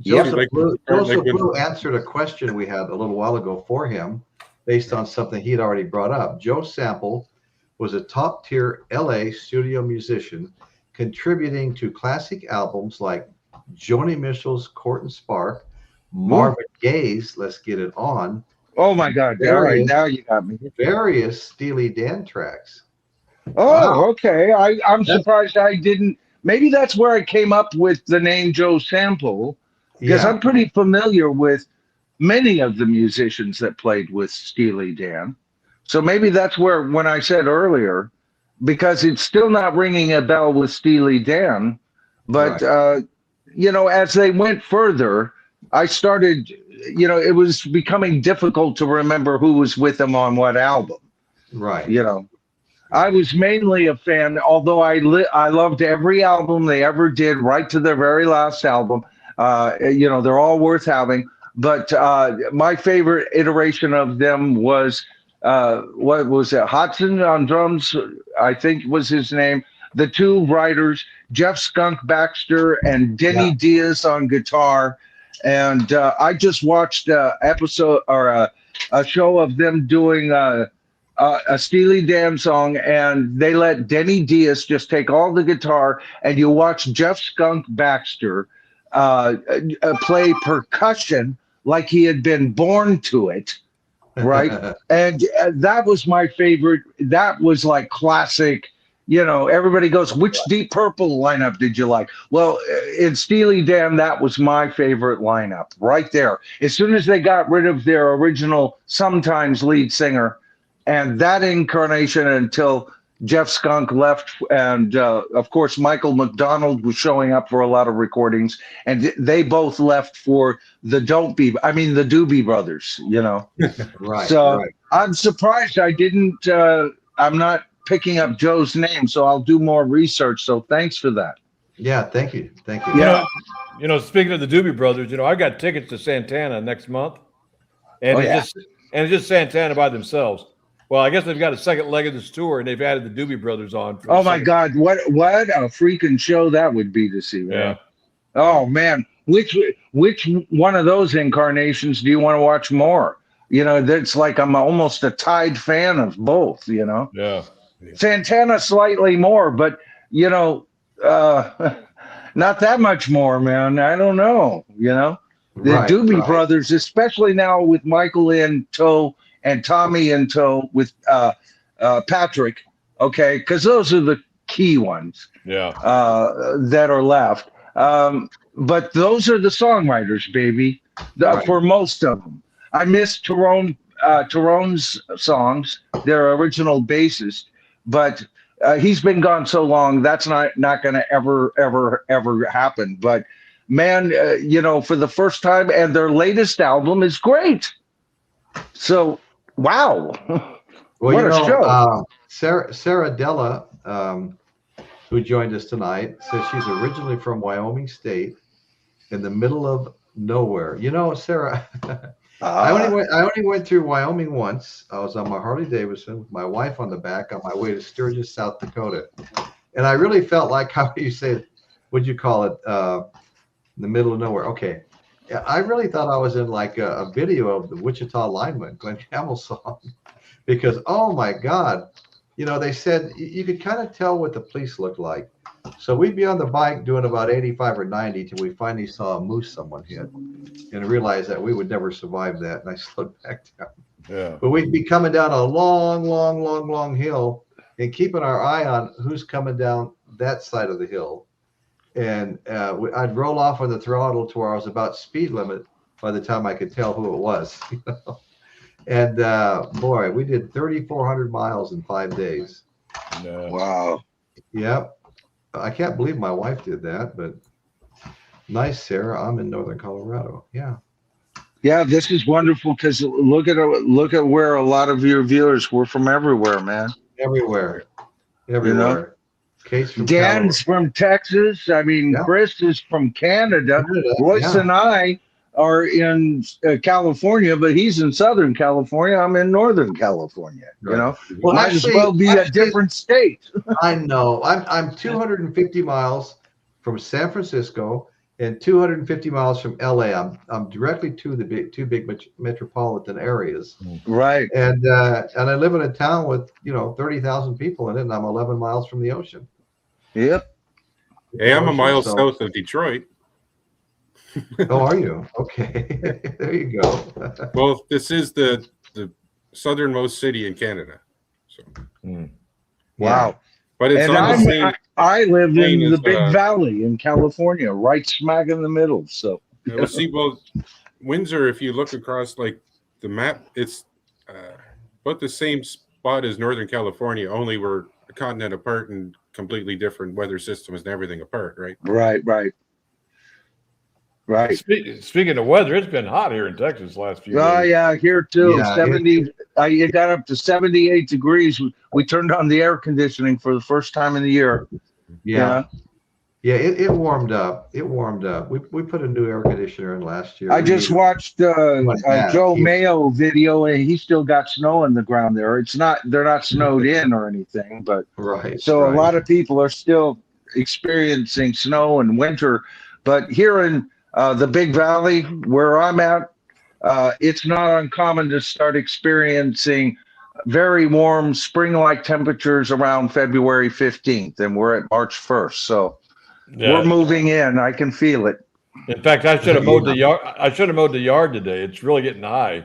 B: Yeah.
A: Joseph Blue answered a question we had a little while ago for him based on something he'd already brought up. Joe Sample was a top-tier LA studio musician contributing to classic albums like Joni Mitchell's Court and Spark, Marvin Gaye's Let's Get It On.
B: Oh my God. All right, now you got me.
A: Various Steely Dan tracks.
B: Oh,
A: Wow.
B: okay. I'm surprised I didn't. Maybe that's where I came up with the name Joe Sample, because I'm pretty familiar with many of the musicians that played with Steely Dan. So maybe that's where, when I said earlier, because it's still not ringing a bell with Steely Dan, but, as they went further, I started, it was becoming difficult to remember who was with them on what album.
A: Right.
B: I was mainly a fan, although I loved every album they ever did, right to their very last album. They're all worth having. But my favorite iteration of them was, what was it? Hodgson on drums, I think was his name. The two writers, Jeff Skunk Baxter and Denny Diaz on guitar. And I just watched an episode or a show of them doing a Steely Dan song, and they let Denny Diaz just take all the guitar, and you watch Jeff Skunk Baxter play percussion like he had been born to it. right? And that was my favorite. That was like classic. You know, everybody goes, which Deep Purple lineup did you like? Well, in Steely Dan, that was my favorite lineup right there. As soon as they got rid of their original, sometimes lead singer, and that incarnation until Jeff Skunk left, and of course, Michael McDonald was showing up for a lot of recordings, and they both left for the Doobie Brothers, you know.
A: Right.
B: So
A: right.
B: I'm surprised I didn't, I'm not picking up Joe's name, so I'll do more research. So thanks for that.
A: Yeah. Thank you. Thank you.
B: Yeah.
C: You know, speaking of the Doobie Brothers, you know, I got tickets to Santana next month, and
B: Oh,
C: it's just Santana by themselves. Well, I guess they've got a second leg of this tour, and they've added the Doobie Brothers on.
B: Oh my God, what a freaking show that would be to see, man.
C: Yeah.
B: Oh man, which one of those incarnations do you want to watch more? You know, that's like I'm almost a tied fan of both, you know.
C: Yeah.
B: Santana slightly more, but you know, not that much more, man. I don't know, you know. The
A: Right,
B: Doobie
A: right.
B: Brothers, especially now with Michael in tow and Tommy in tow with Patrick, okay, because those are the key ones
C: Yeah.
B: that are left. But those are the songwriters, baby,
A: Right.
B: for most of them. I miss Tyrone's songs, their original bassist, but he's been gone so long, that's not going to ever happen. But man, you know, for the first time, and their latest album is great. So, wow.
A: Well,
B: What a show.
A: Sarah Della, who joined us tonight, says she's originally from Wyoming State, in the middle of nowhere. You know, Sarah, I only went through Wyoming once. I was on my Harley Davidson with my wife on the back on my way to Sturgis, South Dakota, and I really felt like, how you say, what'd you call it, in the middle of nowhere? Okay. Yeah, I really thought I was in like a video of the Wichita Lineman, Glenn Campbell's song, because, oh my God, you know, they said you could kind of tell what the police looked like. So we'd be on the bike doing about 85 or 90 till we finally saw a moose someone hit, and realized that we would never survive that. And I slowed back down.
C: Yeah.
A: But we'd be coming down a long hill and keeping our eye on who's coming down that side of the hill. And I'd roll off on the throttle to where I was about speed limit by the time I could tell who it was. You know? And boy, we did 3,400 miles in 5 days.
C: Yeah.
B: Wow.
A: Yep. I can't believe my wife did that, but nice, Sarah. I'm in Northern Colorado. Yeah.
B: Yeah, this is wonderful because look at where a lot of your viewers were from everywhere, man.
A: Everywhere.
B: You know?
A: Case from
B: Dan's from Texas. I mean,
A: Yeah.
B: Chris is from Canada.
A: Canada,
B: Royce
A: yeah.
B: and I are in California, but he's in Southern California. I'm in Northern California. You
A: Right.
B: know,
A: Well,
B: might as well be a different state.
A: I know. I'm 250 miles from San Francisco and 250 miles from LA. I'm directly to the two big metropolitan areas,
B: Right.
A: and I live in a town with 30,000 people in it, and I'm 11 miles from the ocean.
B: Yep.
D: Hey, I'm a
A: Ocean,
D: mile
A: so-
D: south of Detroit.
A: Oh, are you? Okay. There you go.
D: Well, this is the southernmost city in Canada. So,
B: Wow.
D: but it's
B: And
D: on the same.
B: I live
D: plane
B: in the
D: as,
B: Big Valley in California, right smack in the middle. So
D: Well, see, Windsor, if you look across like the map, it's about the same spot as Northern California, only we're a continent apart and completely different weather systems and everything apart, right?
B: right.
C: Speaking of weather, it's been hot here in Texas last few
B: Oh
C: days.
B: yeah, here too.
A: Yeah,
B: 70. It got up to 78 degrees. We turned on the air conditioning for the first time in the year.
A: Yeah. It warmed up. It warmed up. We put a new air conditioner in last year.
B: I just watched
A: Yeah.
B: Joe Mayo video, and he still got snow on the ground there. They're not snowed in or anything, but
A: Right.
B: so
A: right.
B: a lot of people are still experiencing snow and winter. But here in the Big Valley, where I'm at, it's not uncommon to start experiencing very warm spring-like temperatures around February 15th, and we're at March 1st. So we're moving in. I can feel it.
C: In fact, I should have mowed the yard. I should have mowed the yard today. It's really getting high.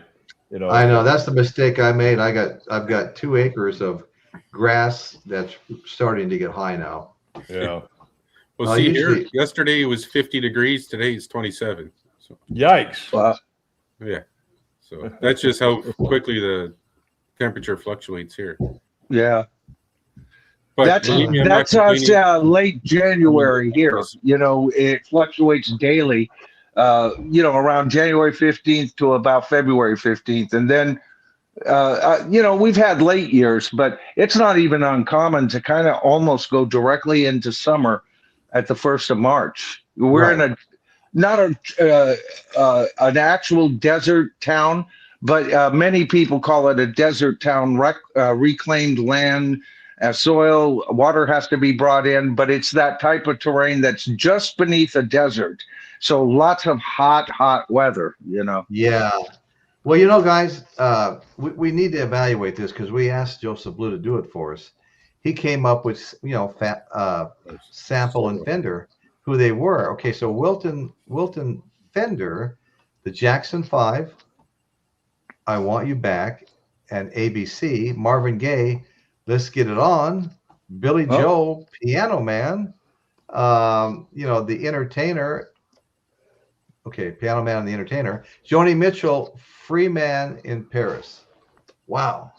C: You know,
A: I know that's the mistake I made. I've got 2 acres of grass that's starting to get high now.
C: yeah.
D: Well, see here,
A: Usually,
D: yesterday it was 50 degrees. Today it's 27. So
C: Yikes.
D: yeah, so that's just how quickly the temperature fluctuates here.
B: Yeah.
D: But
B: That's
D: believe me, I'm not
B: that's us
D: complaining.
B: late January here. You know, it fluctuates daily. You know, around January 15th to about February 15th, and then you know, we've had late years, but it's not even uncommon to kind of almost go directly into summer at the 1st of March. We're in
A: right.
B: a not an actual desert town, but many people call it a desert town, reclaimed land, soil, water has to be brought in, but it's that type of terrain that's just beneath a desert. So lots of hot weather, you know.
A: Yeah. Well, you know, guys, we need to evaluate this because we asked Joseph Blue to do it for us. He came up with, you know, Sample and Fender, who they were. Okay, so Wilton Fender, the Jackson 5, I Want You Back, and ABC, Marvin Gaye, Let's Get It On, Billy
B: Oh.
A: Joel, Piano Man, you know, The Entertainer. Okay, Piano Man and the Entertainer. Joni Mitchell, Free Man in Paris. Wow.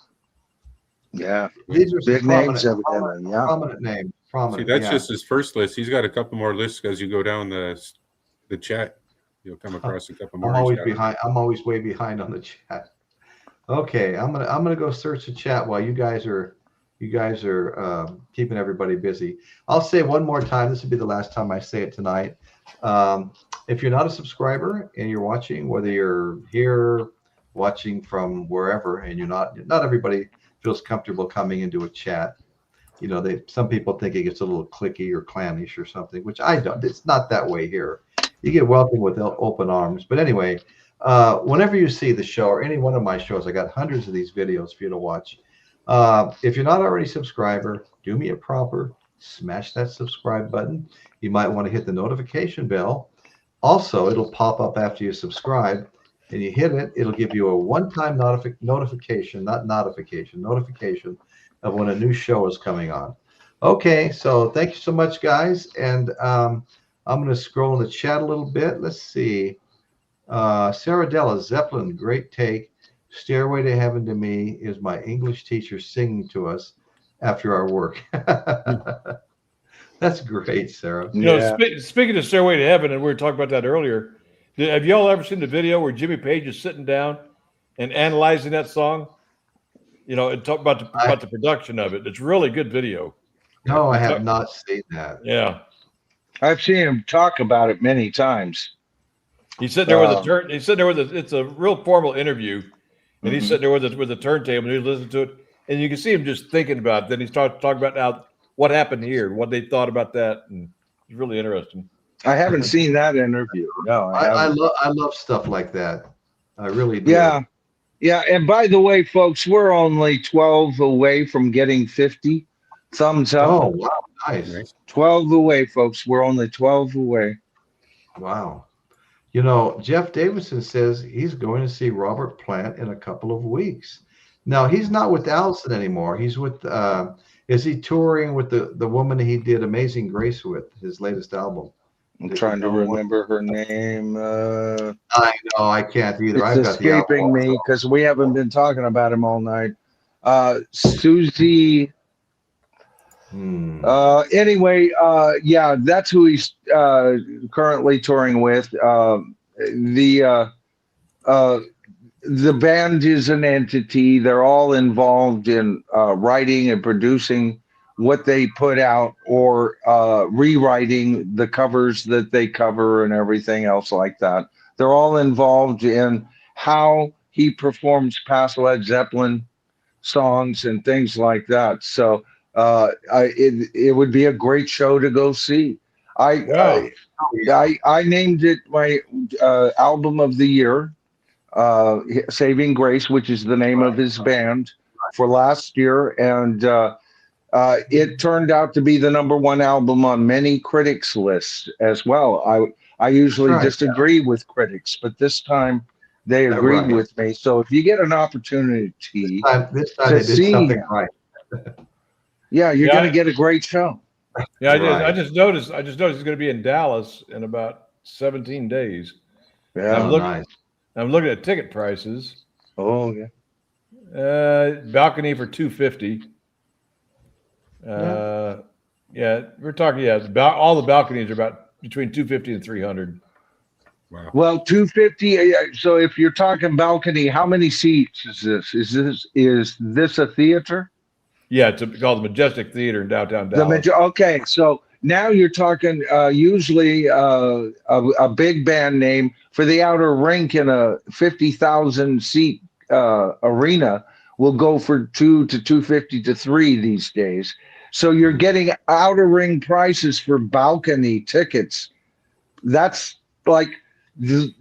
B: Yeah,
A: These are some
B: big names, evidently. Yeah.
A: prominent names.
D: See,
A: Prominent.
D: that's
A: Yeah.
D: just his first list. He's got a couple more lists as you go down the chat. You'll come across a couple more.
A: I'm
D: he's
A: always
D: got.
A: behind. I'm always way behind on the chat. Okay, I'm gonna go search the chat while you guys are keeping everybody busy. I'll say one more time. This will be the last time I say it tonight. If you're not a subscriber and you're watching, whether you're here watching from wherever, and not everybody feels comfortable coming into a chat. You know, some people think it gets a little clicky or clannish or something, which I don't. It's not that way here. You get welcomed with open arms. But anyway, whenever you see the show or any one of my shows, I got hundreds of these videos for you to watch. If you're not already a subscriber, do me a proper, smash that subscribe button. You might want to hit the notification bell. Also, it'll pop up after you subscribe, and you hit it. It'll give you a one-time notification of when a new show is coming on. Okay, so thank you so much, guys. And I'm going to scroll in the chat a little bit. Let's see. Sarah Della, Zeppelin, great take. Stairway to Heaven to me is my English teacher singing to us after our work. That's great, Sarah.
C: You know, speaking of Stairway to Heaven, and we were talking about that earlier, have y'all ever seen the video where Jimmy Page is sitting down and analyzing that song? You know, and talk about the production of it. It's really good video.
A: No, I have not seen that.
C: Yeah.
B: I've seen him talk about it many times.
C: He's sitting there with a turn. He's sitting there with it's a real formal interview, and he's sitting there with a turntable and he's listening to it, and you can see him just thinking about it. Then he starts talking about now what happened here, what they thought about that, and it's really interesting.
B: I haven't seen that interview. No,
A: I love stuff like that. I really do.
B: Yeah. And by the way, folks, we're only 12 away from getting 50 thumbs up.
A: Oh, wow. Nice.
B: 12 away, folks. We're only 12 away.
A: Wow. You know, Jeff Davidson says he's going to see Robert Plant in a couple of weeks. Now, he's not with Allison anymore. He's with, is he touring with the woman he did Amazing Grace with, his latest album?
B: I'm trying to remember her name.
A: I know, I can't either.
B: It's escaping me because we haven't been talking about him all night. Susie. Anyway, yeah, that's who he's currently touring with. The band is an entity. They're all involved in writing and producing what they put out, or rewriting the covers that they cover and everything else like that. They're all involved in how he performs past Led Zeppelin songs and things like that. So it would be a great show to go see. I named it my album of the year, Saving Grace, which is the name of his band, for last year, and it turned out to be the #1 album on many critics' lists as well. I usually disagree with critics, but this time They agreed
A: Right.
B: with me. So if you get an opportunity,
A: This time
B: to
A: they did
B: see
A: something
B: him.
A: right.
B: yeah, you're
C: Yeah,
B: going to get a great show.
C: Yeah, I
A: Right.
C: just noticed he's going to be in Dallas in about 17 days. And
B: Yeah.
A: Nice.
C: I'm looking at ticket prices.
B: Oh, yeah.
C: Balcony for 250. Yeah, we're talking. Yeah, all the balconies are about between 250 and 300.
D: Wow.
B: Well, 250. So if you're talking balcony, how many seats is this? Is this a theater?
C: Yeah, it's called the Majestic Theater in downtown Dallas.
B: Okay, so now you're talking usually a big band name for the outer rink in a 50,000 seat arena will go for 2 to 250 to 3 these days. So you're getting outer ring prices for balcony tickets. That's like in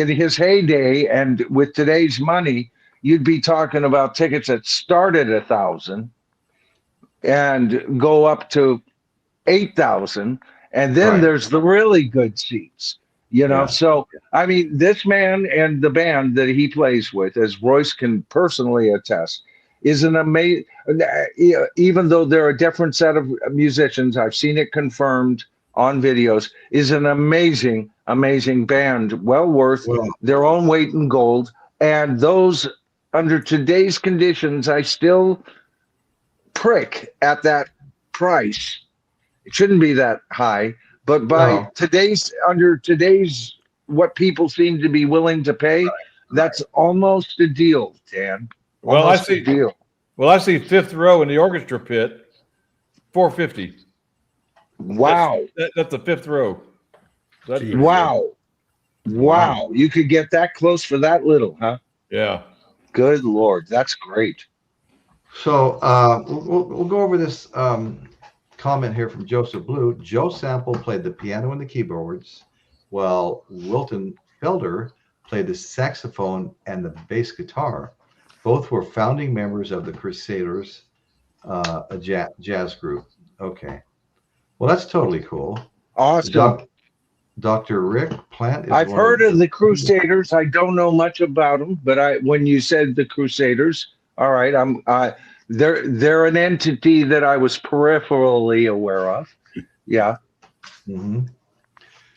B: his heyday, and with today's money, you'd be talking about tickets that start at 1,000 and go up to 8,000, and then
A: Right.
B: there's the really good seats.
A: Yeah.
B: So I mean, this man and the band that he plays with, as Royce can personally attest, is an amazing. Even though they're a different set of musicians, I've seen it confirmed on videos. Is an amazing, amazing band. Well worth
A: Well,
B: their own weight in gold. And those under today's conditions, I still prick at that price. It shouldn't be that high, but by
A: no.
B: today's what people seem to be willing to pay, that's almost a deal, Dan.
C: Well,
B: Almost a deal.
C: I see fifth row in the orchestra pit, 450.
B: Wow.
C: That's the fifth row. That's
D: Gee.
C: pretty good.
B: Wow. You could get that close for that little, huh?
C: Yeah.
B: Good Lord. That's great.
A: So we'll go over this comment here from Joseph Blue. Joe Sample played the piano and the keyboards, while Wilton Felder played the saxophone and the bass guitar. Both were founding members of the Crusaders, a jazz group. Okay. Well, that's totally cool.
B: Awesome.
A: Dr. Rick Plant is
B: I've heard of the Crusaders. I don't know much about them, but when you said the Crusaders, all right, they're an entity that I was peripherally aware of. Yeah.
A: Mm-hmm.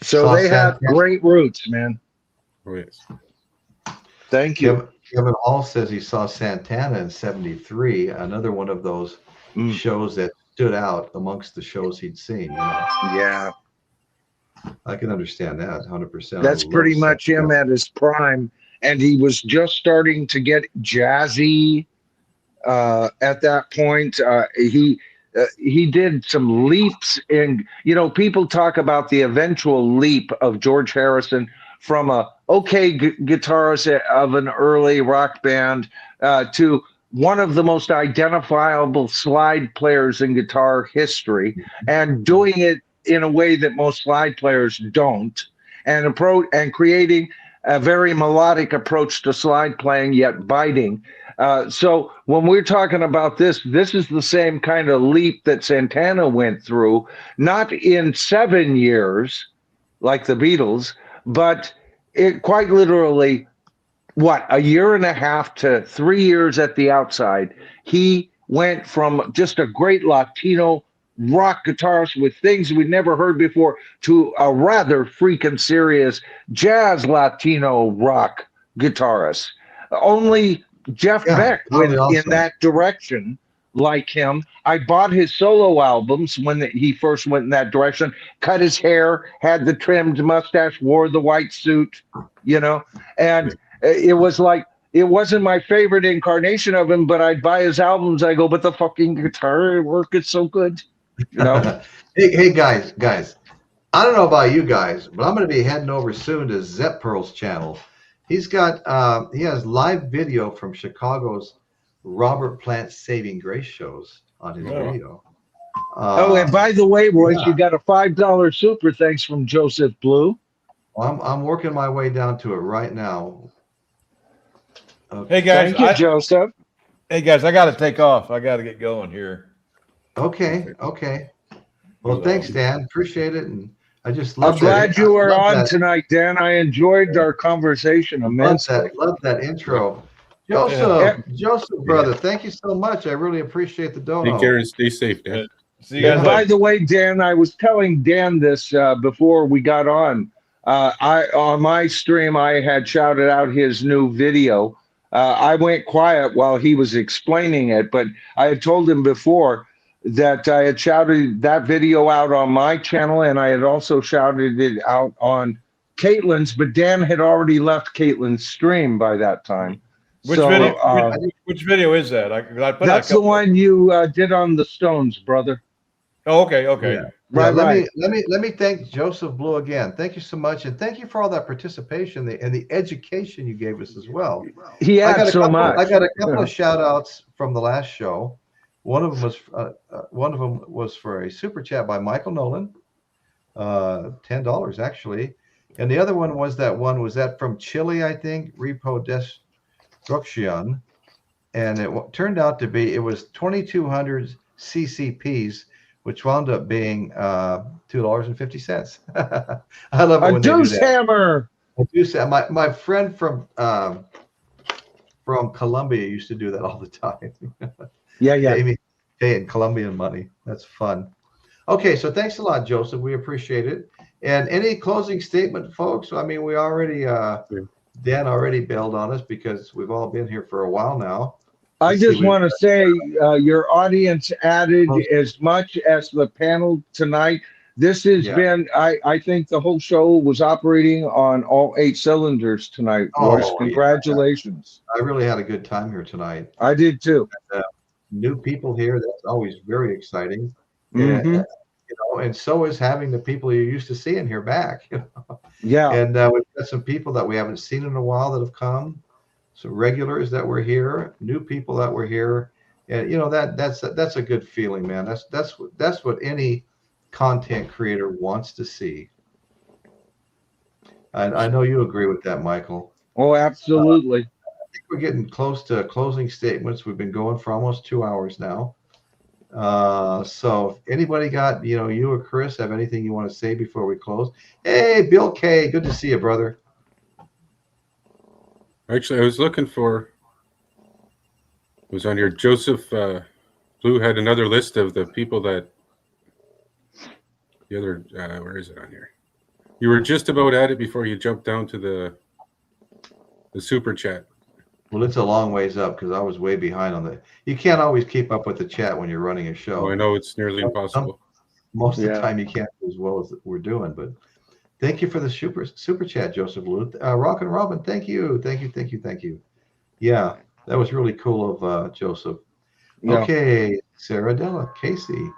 B: So they have great roots, man.
D: Oh, yes.
B: Thank you.
A: Kevin Hall says he saw Santana in '73, another one of those shows that stood out amongst the shows he'd seen.
B: Yeah.
A: I can understand that 100%.
B: That's pretty much him at his prime. And he was just starting to get jazzy at that point. He did some leaps in, people talk about the eventual leap of George Harrison from a guitarist of an early rock band to one of the most identifiable slide players in guitar history, and doing it in a way that most slide players don't, and creating a very melodic approach to slide playing, yet biting. So when we're talking about this is the same kind of leap that Santana went through, not in 7 years like the Beatles, but it quite literally, a year and a half to 3 years at the outside. He went from just a great Latino rock guitarist with things we'd never heard before to a rather freaking serious jazz Latino rock guitarist. Only Jeff Beck went in that direction like him. I bought his solo albums when he first went in that direction, cut his hair, had the trimmed mustache, wore the white suit, and it was like, it wasn't my favorite incarnation of him, but I'd buy his albums. I go, but the fucking guitar work is so good.
A: Hey guys, I don't know about you guys, but I'm going to be heading over soon to Zep Pearl's channel. He's got he has live video from Chicago's Robert Plant Saving Grace shows on his video.
B: And by the way, Royce, you got a $5 super thanks from Joseph Blue.
A: I'm working my way down to it right now.
C: Hey guys,
B: thank you, Joseph.
C: Hey guys, I got to take off. I got to get going here.
A: Okay. Well, thanks, Dan. Appreciate it. And I just
B: I'm
A: love
B: glad
A: that.
B: you were
A: love
B: on
A: that,
B: tonight, Dan. I enjoyed our conversation immensely.
A: love that intro.
B: Yeah.
A: Joseph, brother, thank you so much. I really appreciate the
D: Take
A: dono.
D: care and stay safe,
C: Yeah.
D: Dan.
C: See you
B: And
C: guys
B: by
C: later.
B: the way, Dan, I was telling Dan this before we got on. I on my stream, I had shouted out his new video. I went quiet while he was explaining it, but I had told him before that I had shouted that video out on my channel, and I had also shouted it out on Caitlin's. But Dan had already left Caitlin's stream by that time.
C: Which
B: So,
C: video? Which video is that? I put out
B: that's
C: a
B: the
C: couple.
B: one you did on the Stones, brother.
C: Oh, okay, okay.
A: Yeah.
B: Right,
A: let
B: right.
A: me thank Joseph Blue again. Thank you so much, and thank you for all that participation and the education you gave us as well.
B: He had so much.
A: I got a couple of shout outs from the last show. One of them was for a super chat by Michael Nolan, $10 actually, and the other one was that from Chile, I think, Repo Destruction, and it turned out to be 2,200 CCPs, which wound up being $2.50. I love it
B: A
A: when they do
B: deuce
A: that.
B: hammer.
A: A deuce hammer. My friend from Colombia used to do that all the time.
B: Yeah, yeah.
A: Paying Colombian money. That's fun. Okay, so thanks a lot, Joseph. We appreciate it. And any closing statement, folks? I mean, we already Dan already bailed on us because we've all been here for a while now.
B: I just want to say your audience added as much as the panel tonight. This has been, I think the whole show was operating on all 8 cylinders tonight, Royce. Congratulations.
A: I really had a good time here tonight.
B: I did too.
A: New people here, that's always very exciting.
B: Mm-hmm.
A: And so is having the people you're used to seeing here back.
B: Yeah.
A: And we've got some people that we haven't seen in a while that have come. So regulars that were here, new people that were here, and that's a good feeling, man. That's what any content creator wants to see. And I know you agree with that, Michael.
B: Oh, absolutely.
A: I think we're getting close to closing statements. We've been going for almost 2 hours now. So if anybody got, you or Chris have anything you want to say before we close? Hey, Bill K, good to see you, brother.
D: Actually, I was looking for. It was on here. Joseph Blue had another list of the people that. The other, where is it on here? You were just about at it before you jumped down to the super chat.
A: Well, it's a long ways up because I was way behind on the. You can't always keep up with the chat when you're running a show.
D: Oh, I know it's nearly impossible.
A: Most of the time, you can't do as well as we're doing. But thank you for the super chat, Joseph Blue. Rock and Robin, thank you. Yeah, that was really cool of Joseph.
B: Yeah.
A: Okay, Sarah Della, Casey,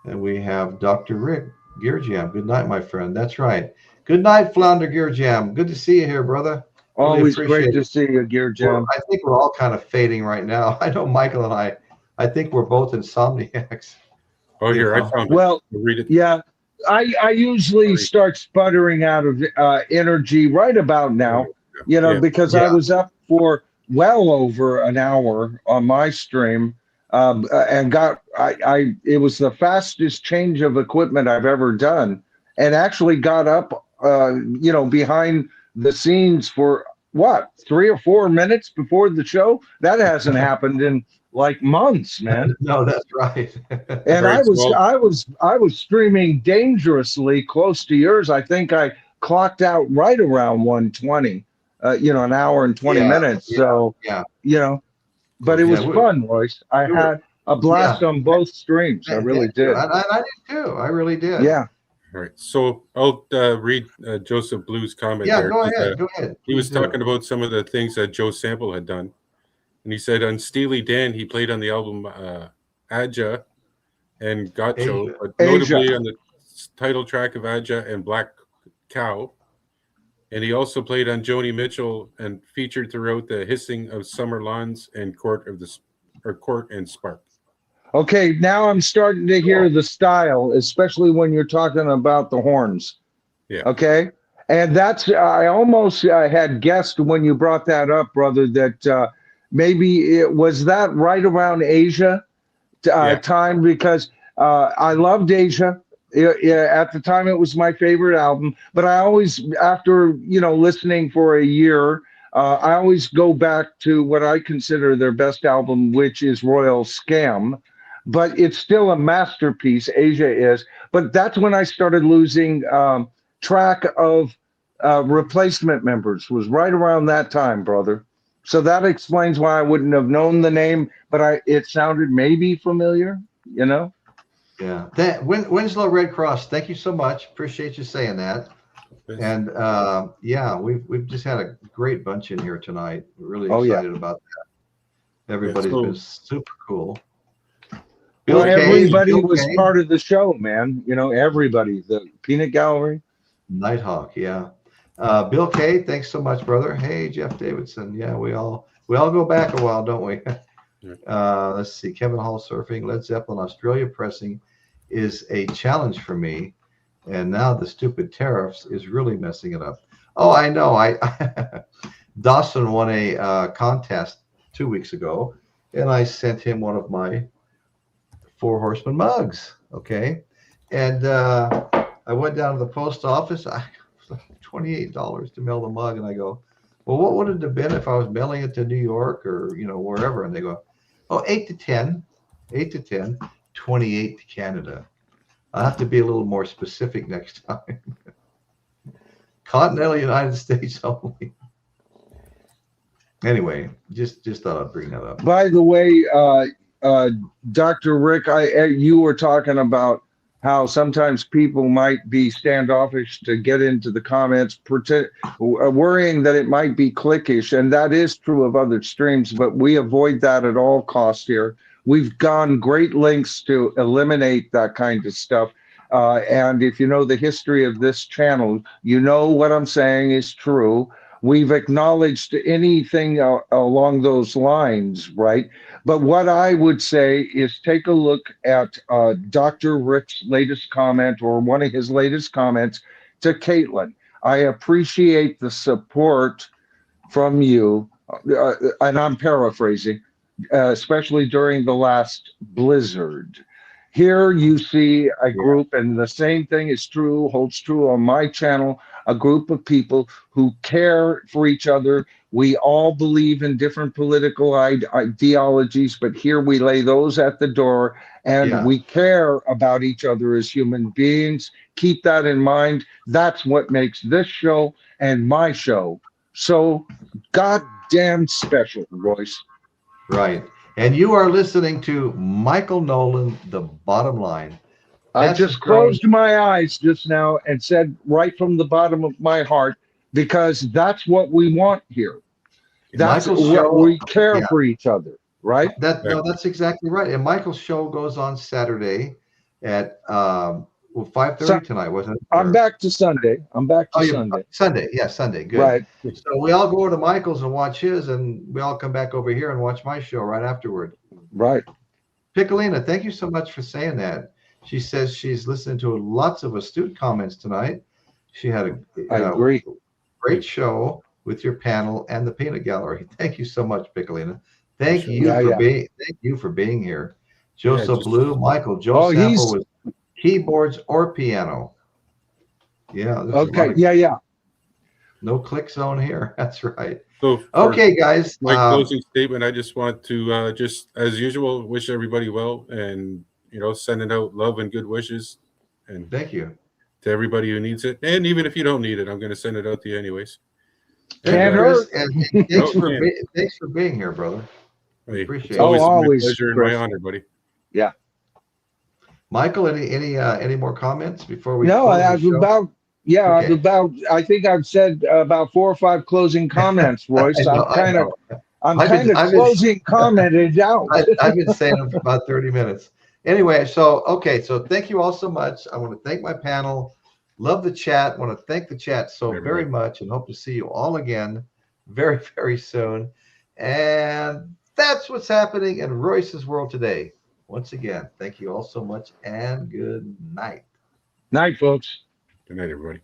A: and we have Dr. Rick Gearjam. Good night, my friend. That's right. Good night, Flounder Gearjam. Good to see you here, brother.
B: Always great to see you, Gear Jam.
A: Well, I think we're all kind of fading right now. I know Michael and I think we're both insomniacs.
D: Oh, here, I found it.
B: Well,
D: read it.
B: yeah, I usually start sputtering out of energy right about now, because I was up for well over an hour on my stream and it was the fastest change of equipment I've ever done, and actually got up, behind the scenes for 3 or 4 minutes before the show. That hasn't happened in like months, man.
A: No, that's right.
B: And I was streaming dangerously close to yours. I think I clocked out right around 120, an hour and 20 minutes. So, but it was fun, Royce. I had a blast on both streams. I really did.
A: I did too. I really did.
B: Yeah.
D: All right. So I'll read Joseph Blue's comment there.
A: Go ahead.
D: He was talking about some of the things that Joe Sample had done. And he said on Steely Dan, he played on the album Aja and Gotcho, but notably on the title track of Aja and Black Cow. And he also played on Joni Mitchell and featured throughout the Hissing of Summer Lawns and Court and Spark.
B: Okay, now I'm starting to hear the style, especially when you're talking about the horns.
D: Yeah.
B: Okay. And I almost had guessed when you brought that up, brother, that maybe it was that right around Asia time, because I loved Asia. Yeah, at the time it was my favorite album, but I always, after listening for a year, I always go back to what I consider their best album, which is Royal Scam. But it's still a masterpiece. Asia is, but that's when I started losing track of replacement members. Was right around that time, brother. So that explains why I wouldn't have known the name, but it sounded maybe familiar, you know.
A: Yeah. Winslow Red Cross, thank you so much. Appreciate you saying that. And yeah, we've just had a great bunch in here tonight. We're really
B: Oh, yeah.
A: excited about that. Everybody's
D: so-
A: been super cool.
B: Well,
A: Bill Kay,
B: everybody
A: Bill
B: was
A: Kay.
B: part of the show, man. Everybody. The Peanut Gallery.
A: Nighthawk, yeah. Bill Kay, thanks so much, brother. Hey, Jeff Davidson. Yeah, we all go back a while, don't we? Let's see. Kevin Hall surfing, Led Zeppelin, Australia pressing is a challenge for me. And now the stupid tariffs is really messing it up. Oh, I know. Dawson won a contest 2 weeks ago, and I sent him one of my Four Horsemen mugs. Okay. And I went down to the post office. I $28 to mail the mug. And I go, well, what would it have been if I was mailing it to New York or, wherever? And they go, oh, 8 to 10, 28 to Canada. I'll have to be a little more specific next time. Continental United States only. Anyway, just thought I'd bring that up.
B: By the way, Dr. Rick, you were talking about how sometimes people might be standoffish to get into the comments, worrying that it might be cliquish, and that is true of other streams, but we avoid that at all costs here. We've gone great lengths to eliminate that kind of stuff. And if you know the history of this channel, you know what I'm saying is true. We've acknowledged anything along those lines, right? But what I would say is take a look at Dr. Rick's latest comment, or one of his latest comments to Caitlin. I appreciate the support from you, and I'm paraphrasing, especially during the last blizzard. Here you see a group, and the same thing holds true on my channel, a group of people who care for each other. We all believe in different political ideologies, but here we lay those at the door, and we care about each other as human beings. Keep that in mind. That's what makes this show and my show so goddamn special, Royce.
A: Right. And you are listening to Michael Nolan, The Bottom Line.
B: I just closed my eyes just now and said right from the bottom of my heart, because that's what we want here. That's what we care for each other, right?
A: That's exactly right. And Michael's show goes on Saturday at 5:30 tonight, wasn't it?
B: I'm back to Sunday. Sunday.
A: Sunday, yeah, Sunday. Good.
B: Right.
A: So we all go to Michael's and watch his, and we all come back over here and watch my show right afterward.
B: Right.
A: Piccolina, thank you so much for saying that. She says she's listening to lots of astute comments tonight. She had
B: I agree.
A: Great show with your panel and the Peanut Gallery. Thank you so much, Piccolina. Thank you for being here. Joseph Blue, Michael, Joe Sample with keyboards or piano. Yeah.
B: Okay. Yeah.
A: No click zone here. That's right.
D: So
A: okay, guys.
D: My closing statement. I just want to just, as usual, wish everybody well, and sending out love and good wishes. And
A: thank you
D: to everybody who needs it. And even if you don't need it, I'm going to send it out to you anyways.
B: Can't hurt.
A: Thanks for being here, brother.
D: I appreciate it.
B: Always
D: my pleasure and my honor, buddy.
B: Yeah.
A: Michael, any more comments before we?
B: No, I think I've said about 4 or 5 closing comments, Royce. I'm kind of closing commented out.
A: I've been saying them for about 30 minutes. Anyway, so thank you all so much. I want to thank my panel. Love the chat. Want to thank the chat so very much, and hope to see you all again very, very soon. And that's what's happening in Royce's world today. Once again, thank you all so much, and good night.
B: Night, folks.
D: Good night, everybody.